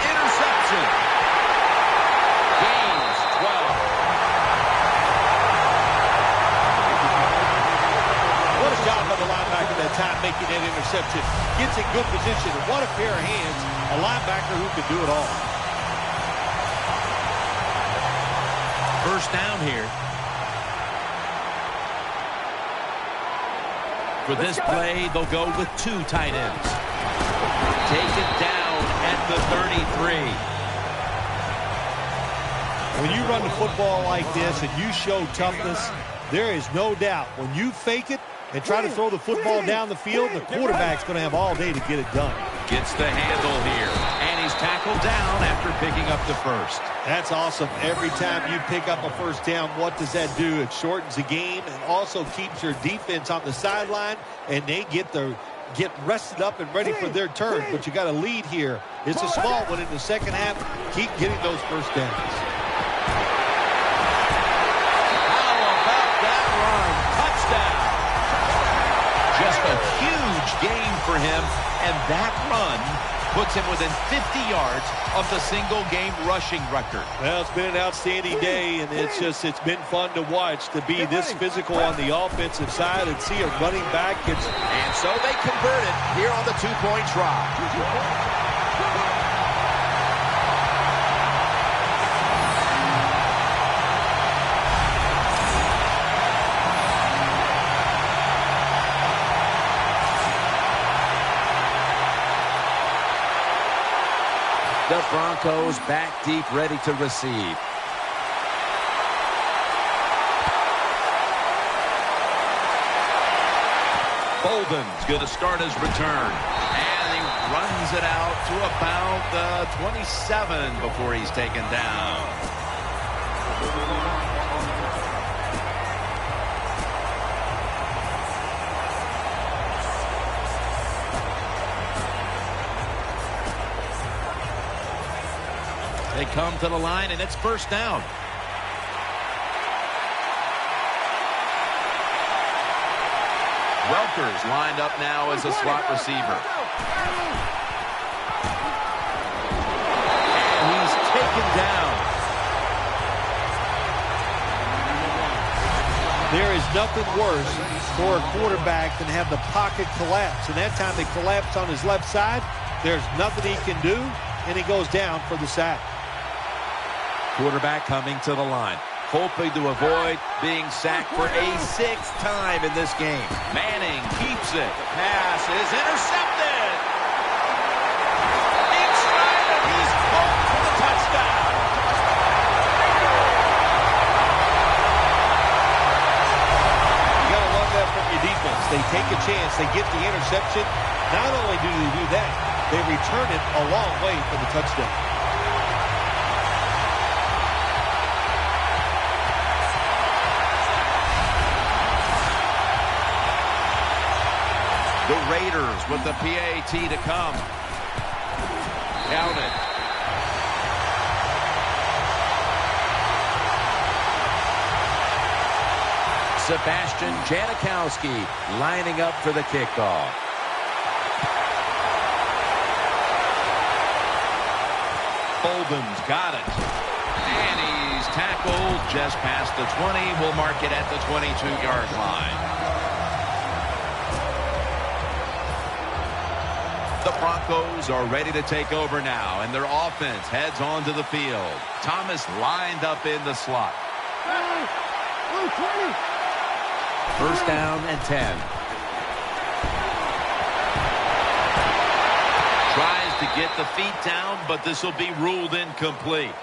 Interception. Gains 12. What a job by the linebacker that time making that interception. Gets in good position. And what a pair of hands. A linebacker who can do it all. First down here. For this play, they'll go with two tight ends. Taken down at the 33. When you run the football like this and you show toughness, there is no doubt when you fake it and try to throw the football down the field, the quarterback's going to have all day to get it done. Gets the handle here, and he's tackled down after picking up the first. That's awesome. Every time you pick up a first down, what does that do? It shortens the game and also keeps your defense on the sideline, and they get rested up and ready for their turn. But you got a lead here. It's a small one in the second half. Keep getting those first downs. How about that run? Touchdown. Just a huge gain for him, and that run puts him within 50 yards of the single-game rushing record. Well, it's been an outstanding day, and it's been fun to watch to be this physical on the offensive side and see a running back. And so they convert it here on the two-point try. The Broncos back deep, ready to receive. Bolden's going to start his return. And he runs it out to about the 27 before he's taken down. They come to the line, and it's first down. Welker's lined up now as a slot receiver. And he's taken down. There is nothing worse for a quarterback than have the pocket collapse. And that time they collapsed on his left side. There's nothing he can do, and he goes down for the sack. Quarterback coming to the line, hoping to avoid being sacked for a sixth time in this game. Manning keeps it. The pass is intercepted. Inside, and he's home for the touchdown. You got to love that from your defense. They take a chance. They get the interception. Not only do they do that, they return it a long way for the touchdown. The Raiders with the PAT to come. Counted. Sebastian Janikowski lining up for the kickoff. Bolden's got it. And he's tackled just past the 20. We'll mark it at the 22-yard line. The Broncos are ready to take over now, and their offense heads onto the field. Thomas lined up in the slot. First down and 10. Tries to get the feet down, but this will be ruled incomplete.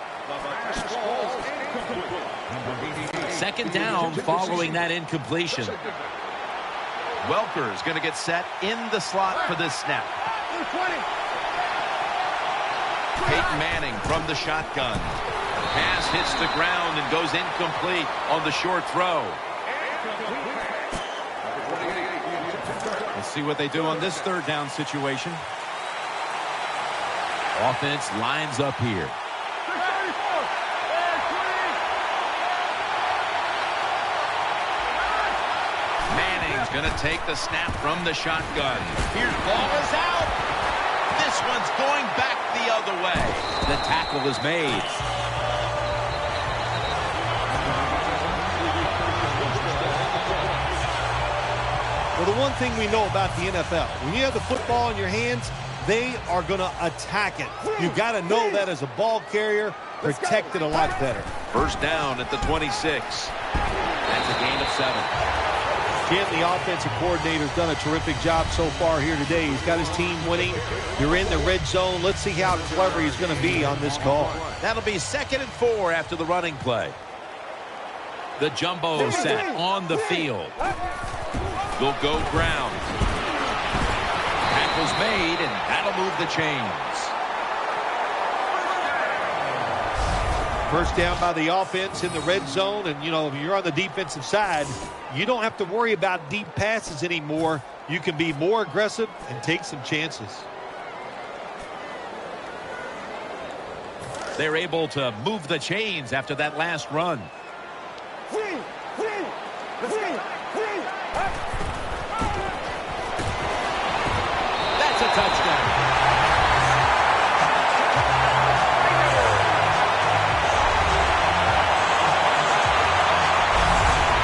Second down following that incompletion. Welker's going to get set in the slot for this snap. Peyton Manning from the shotgun. Pass hits the ground and goes incomplete on the short throw. Let's see what they do on this third down situation. Offense lines up here. Manning's going to take the snap from the shotgun. Here's ball is out. This one's going back the other way. The tackle is made. Well, the one thing we know about the NFL, when you have the football in your hands, they are going to attack it. You got to know that as a ball carrier, protect it a lot better. First down at the 26. That's a gain of 7. Ken, the offensive coordinator's done a terrific job so far here today. He's got his team winning. You're in the red zone. Let's see how clever he's going to be on this call. That'll be 2nd and 4 after the running play. The jumbo set on the field. Will go ground. Tackle's made, and that'll move the chains. First down by the offense in the red zone, and, you know, if you're on the defensive side, you don't have to worry about deep passes anymore. You can be more aggressive and take some chances. They're able to move the chains after that last run. That's a touchdown.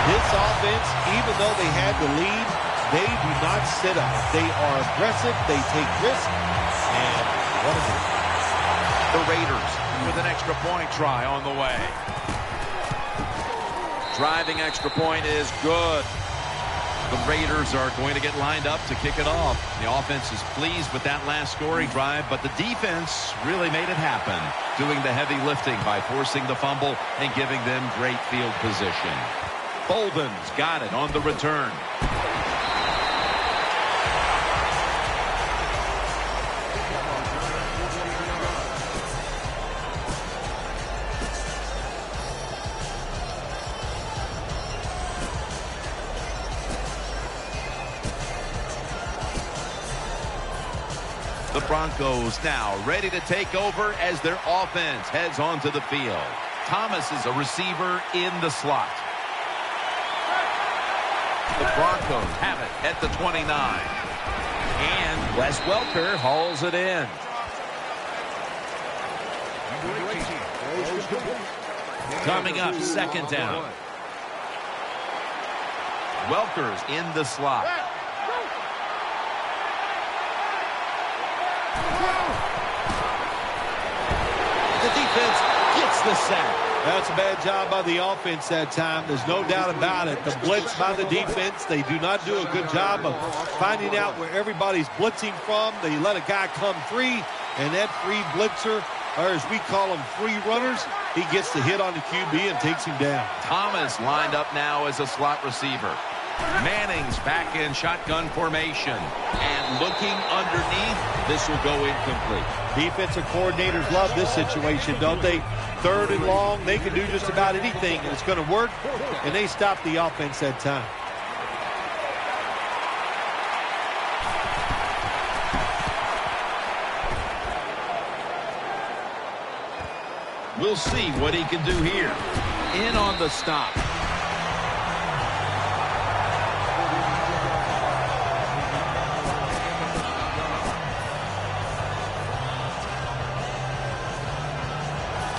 This offense, even though they had the lead, they do not sit up. They are aggressive. They take risks. And what is it? The Raiders with an extra point try on the way. Driving extra point is good. The Raiders are going to get lined up to kick it off. The offense is pleased with that last scoring drive, but the defense really made it happen, doing the heavy lifting by forcing the fumble and giving them great field position. Bolden's got it on the return. The Broncos now ready to take over as their offense heads onto the field. Thomas is a receiver in the slot. The Broncos have it at the 29. And Wes Welker hauls it in. Coming up, 2nd down. Welker's in the slot. The defense gets the sack. That's a bad job by the offense that time. There's no doubt about it. The blitz by the defense, they do not do a good job of finding out where everybody's blitzing from. They let a guy come free, and that free blitzer, or as we call them, free runners, he gets the hit on the QB and takes him down. Thomas lined up now as a slot receiver. Manning's back in shotgun formation. And looking underneath, this will go incomplete. Defensive coordinators love this situation, don't they? 3rd and long, they can do just about anything, and it's going to work, and they stop the offense that time. We'll see what he can do here. In on the stop.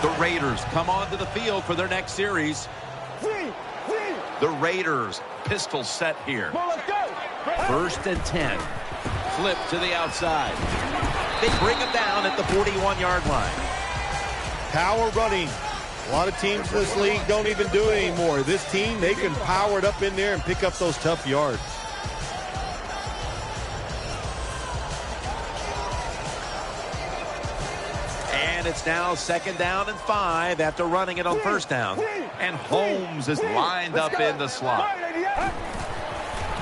The Raiders come onto the field for their next series. The Raiders pistol set here. 1st and 10. Flip to the outside. They bring him down at the 41-yard line. Power running. A lot of teams in this league don't even do it anymore. This team, they can power it up in there and pick up those tough yards. And it's now 2nd down and 5 after running it on 1st down. And Holmes is lined up in the slot.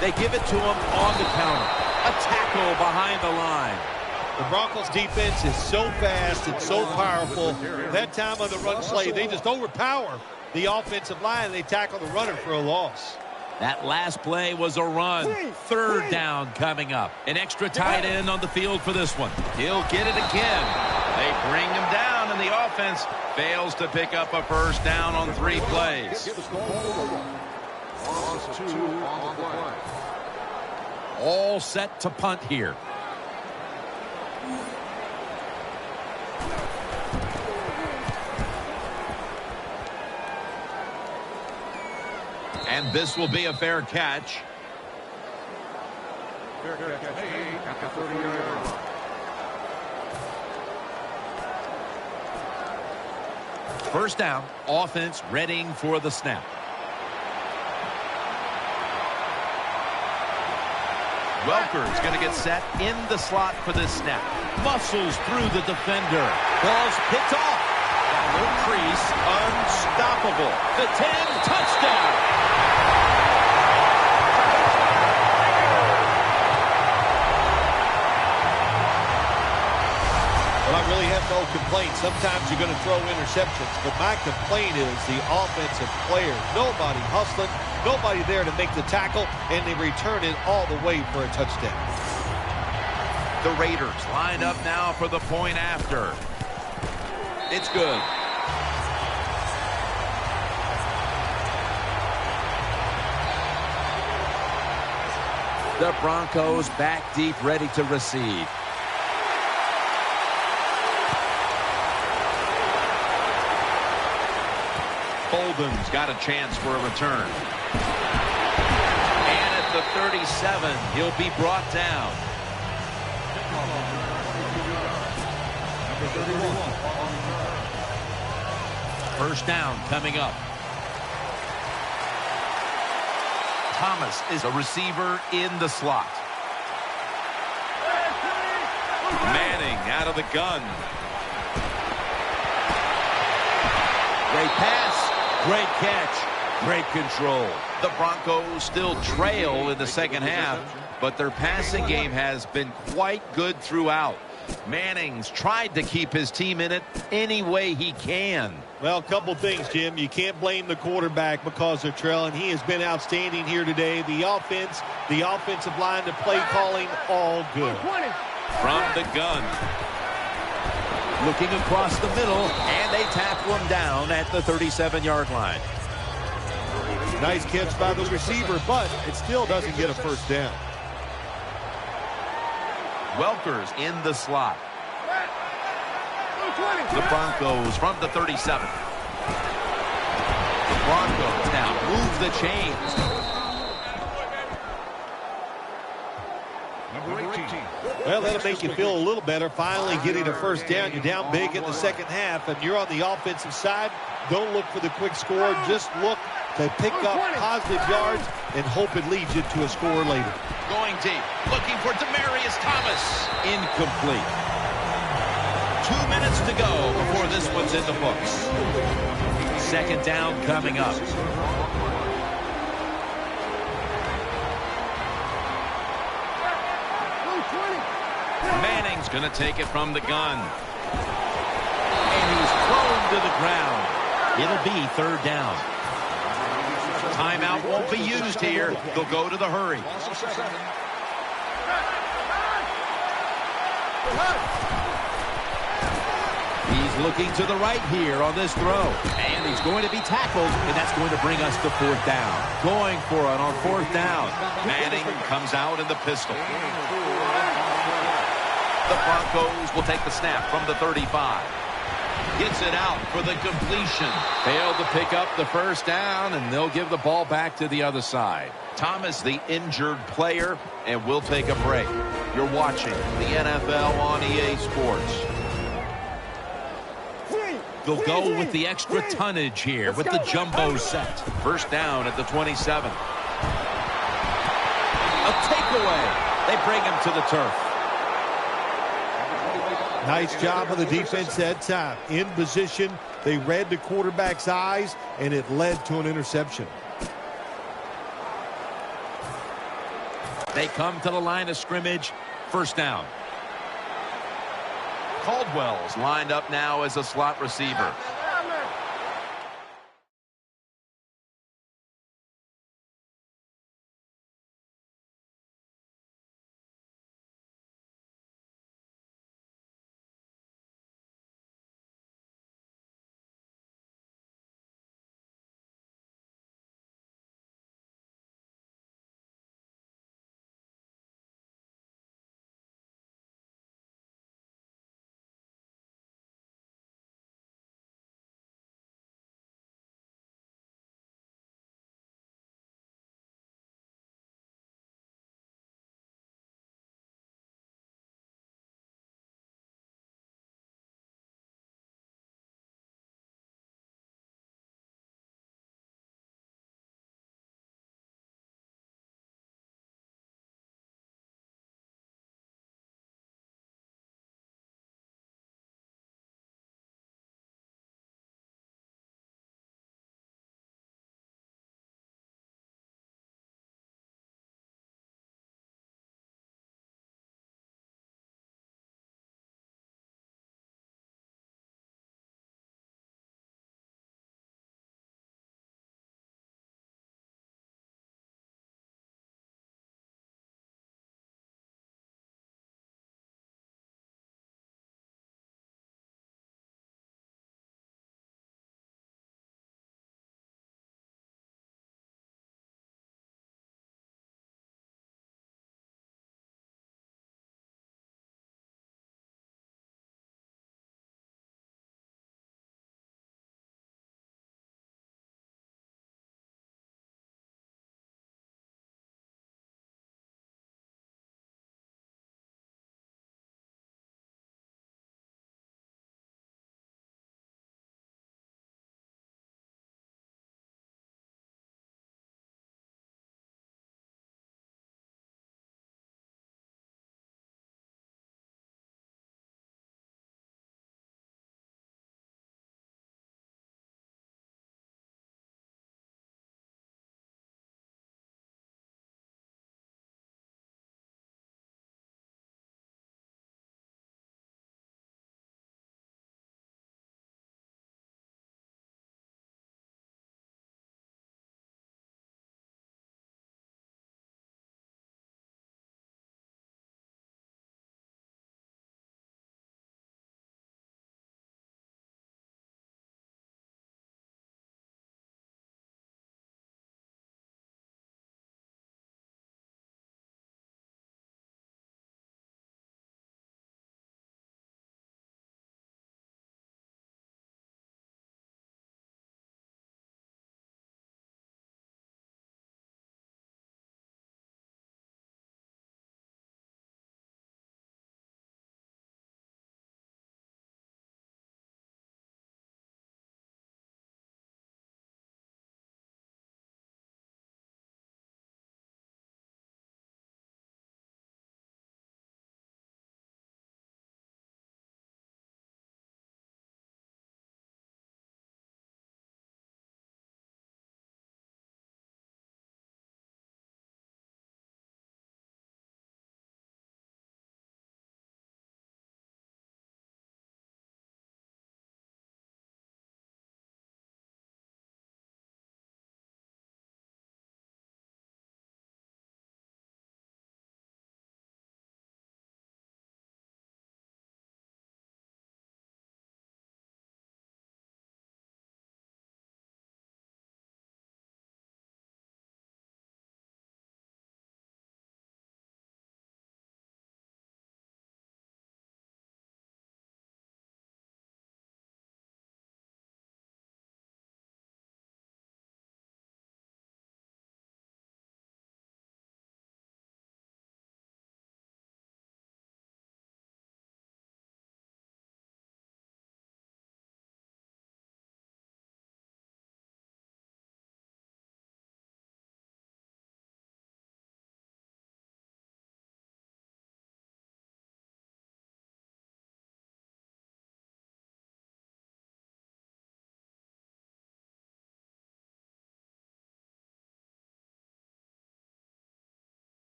They give it to him on the counter. A tackle behind the line. The Broncos defense is so fast and so powerful. That time on the run play, they just overpower the offensive line. They tackle the runner for a loss. That last play was a run. 3rd down coming up. An extra tight end on the field for this one. He'll get it again. They bring him down, and the offense fails to pick up a 1st down on 3 plays. All set to punt here. And this will be a fair catch. First down, offense readying for the snap. Welker's going to get set in the slot for this snap. Muscles through the defender. Ball's picked off. That little crease, unstoppable. The 10, touchdown. Well, I really have no complaints. Sometimes you're going to throw interceptions, but my complaint is the offensive players. Nobody hustling, nobody there to make the tackle, and they return it all the way for a touchdown. The Raiders lined up now for the point after. It's good. The Broncos back deep, ready to receive. Bolden's got a chance for a return. And at the 37, he'll be brought down. First down coming up. Thomas is a receiver in the slot. Manning out of the gun. Great pass. Great catch. Great control. The Broncos still trail in the 2nd half, but their passing game has been quite good throughout. Manning's tried to keep his team in it any way he can. Well, a couple things, Jim. You can't blame the quarterback because they're trailing. He has been outstanding here today. The offense, the offensive line, the play calling, all good. From the gun. Looking across the middle, and they tackle him down at the 37-yard line. Nice catch by the receiver, but it still doesn't get a first down. Welker's in the slot. The Broncos from the 37. The Broncos now move the chains. Well, that'll make you feel a little better. Finally getting a first down. You're down big in the 2nd half, and you're on the offensive side. Don't look for the quick score. Just look to pick up positive yards and hope it leads you to a score later. Going deep, looking for Demaryius Thomas. Incomplete. 2 minutes to go before this one's in the books. 2nd down coming up. Manning's going to take it from the gun. And he's thrown to the ground. It'll be third down. Timeout won't be used here. They'll go to the hurry. He's looking to the right here on this throw. And he's going to be tackled, and that's going to bring us to fourth down. Going for it on fourth down. Manning comes out in the pistol. The Broncos will take the snap from the 35. Gets it out for the completion. Failed to pick up the first down, and they'll give the ball back to the other side. Thomas, the injured player, and we'll take a break. You're watching the NFL on EA Sports. They'll go with the extra tonnage here with the jumbo set. First down at the 27. A takeaway. They bring him to the turf. Nice job of the defense that time. In position, they read the quarterback's eyes, and it led to an interception. They come to the line of scrimmage. First down. Caldwell's lined up now as a slot receiver.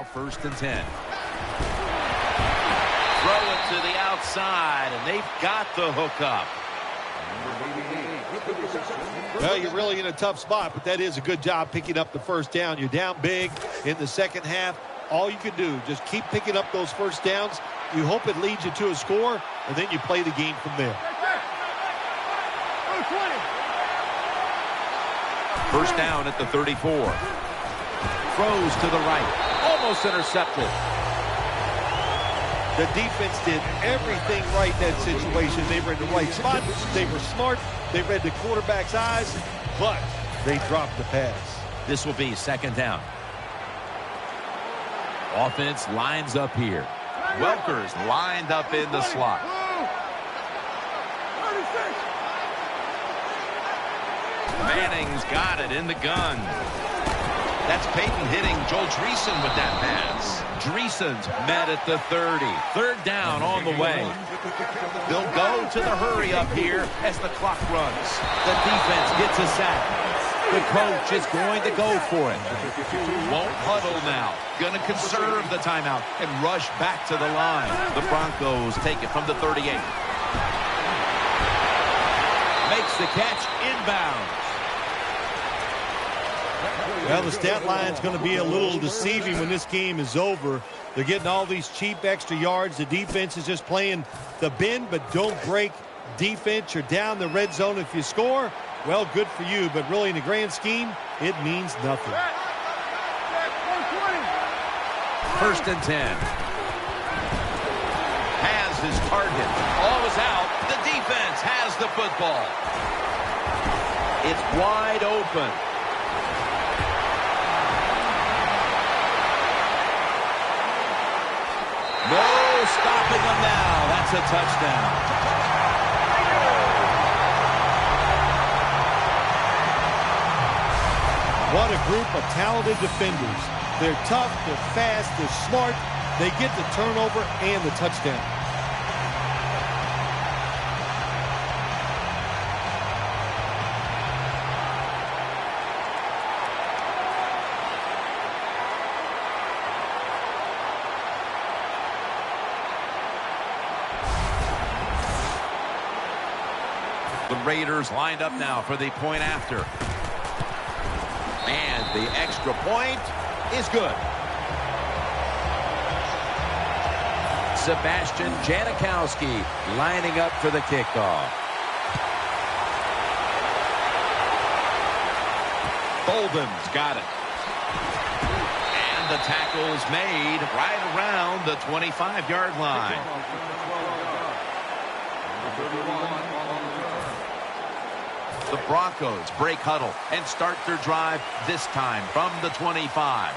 Now 1st and 10. Throw it to the outside, and they've got the hook up. Well, you're really in a tough spot, but that is a good job picking up the first down. You're down big in the second half. All you can do, just keep picking up those first downs. You hope it leads you to a score, and then you play the game from there. First down at the 34. Throws to the right. Almost intercepted. The defense did everything right in that situation. They were in the right spot. They were smart. They read the quarterback's eyes, but they dropped the pass. This will be 2nd down. Offense lines up here. Welker's lined up in the slot. Manning's got it in the gun. That's Peyton hitting Joel Dreesen with that pass. Dreesen's met at the 30. 3rd down on the way. They'll go to the hurry up here as the clock runs. The defense gets a sack. The coach is going to go for it. Won't huddle now. Going to conserve the timeout and rush back to the line. The Broncos take it from the 38. Makes the catch inbounds. Well, the stat line's going to be a little deceiving when this game is over. They're getting all these cheap extra yards. The defense is just playing the bend but don't break defense. You're down the red zone if you score. Well, good for you, but really in the grand scheme, it means nothing. 1st and 10. Has his target. All is out. The defense has the football. It's wide open. No stopping them now. That's a touchdown. What a group of talented defenders. They're tough, they're fast, they're smart. They get the turnover and the touchdown. The Raiders lined up now for the point after. And the extra point is good. Sebastian Janikowski lining up for the kickoff. Bolden's got it. And the tackle's made right around the 25-yard line. The Broncos break huddle and start their drive this time from the 25.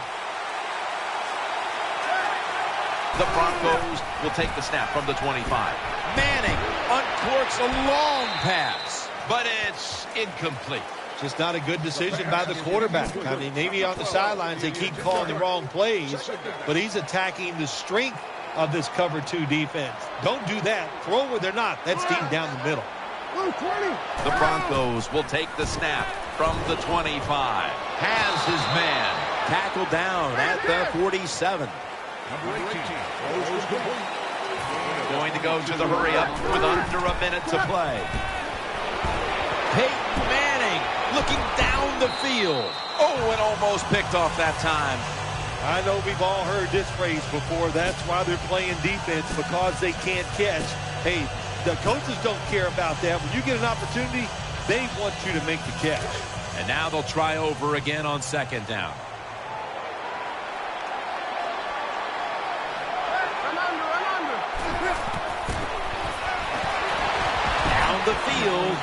The Broncos will take the snap from the 25. Manning uncorks a long pass, but it's incomplete. Just not a good decision by the quarterback. I mean, maybe on the sidelines they keep calling the wrong plays, but he's attacking the strength of this cover 2 defense. Don't do that. Throw where they're not. That's deep down the middle. The Broncos will take the snap from the 25. Has his man. Tackled down at the 47. Going to go to the hurry up with under a minute to play. Peyton Manning looking down the field. Oh, and almost picked off that time. I know we've all heard this phrase before. That's why they're playing defense, because they can't catch. Hey, the coaches don't care about that. When you get an opportunity, they want you to make the catch. And now they'll try over again on 2nd down. Down the field.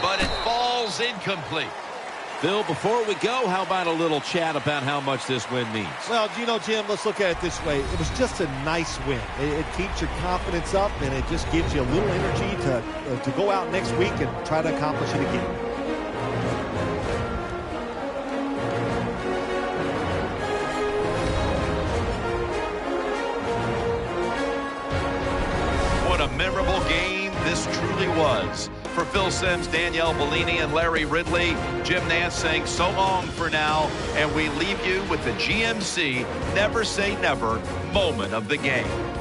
But it falls incomplete. Bill, before we go, how about a little chat about how much this win means? Well, you know, Jim, let's look at it this way. It was just a nice win. It keeps your confidence up, and it just gives you a little energy to go out next week and try to accomplish it again. What a memorable game this truly was. For Phil Simms, Danielle Bellini, and Larry Ridley. Jim Nantz saying so long for now, and we leave you with the GMC Never Say Never moment of the game.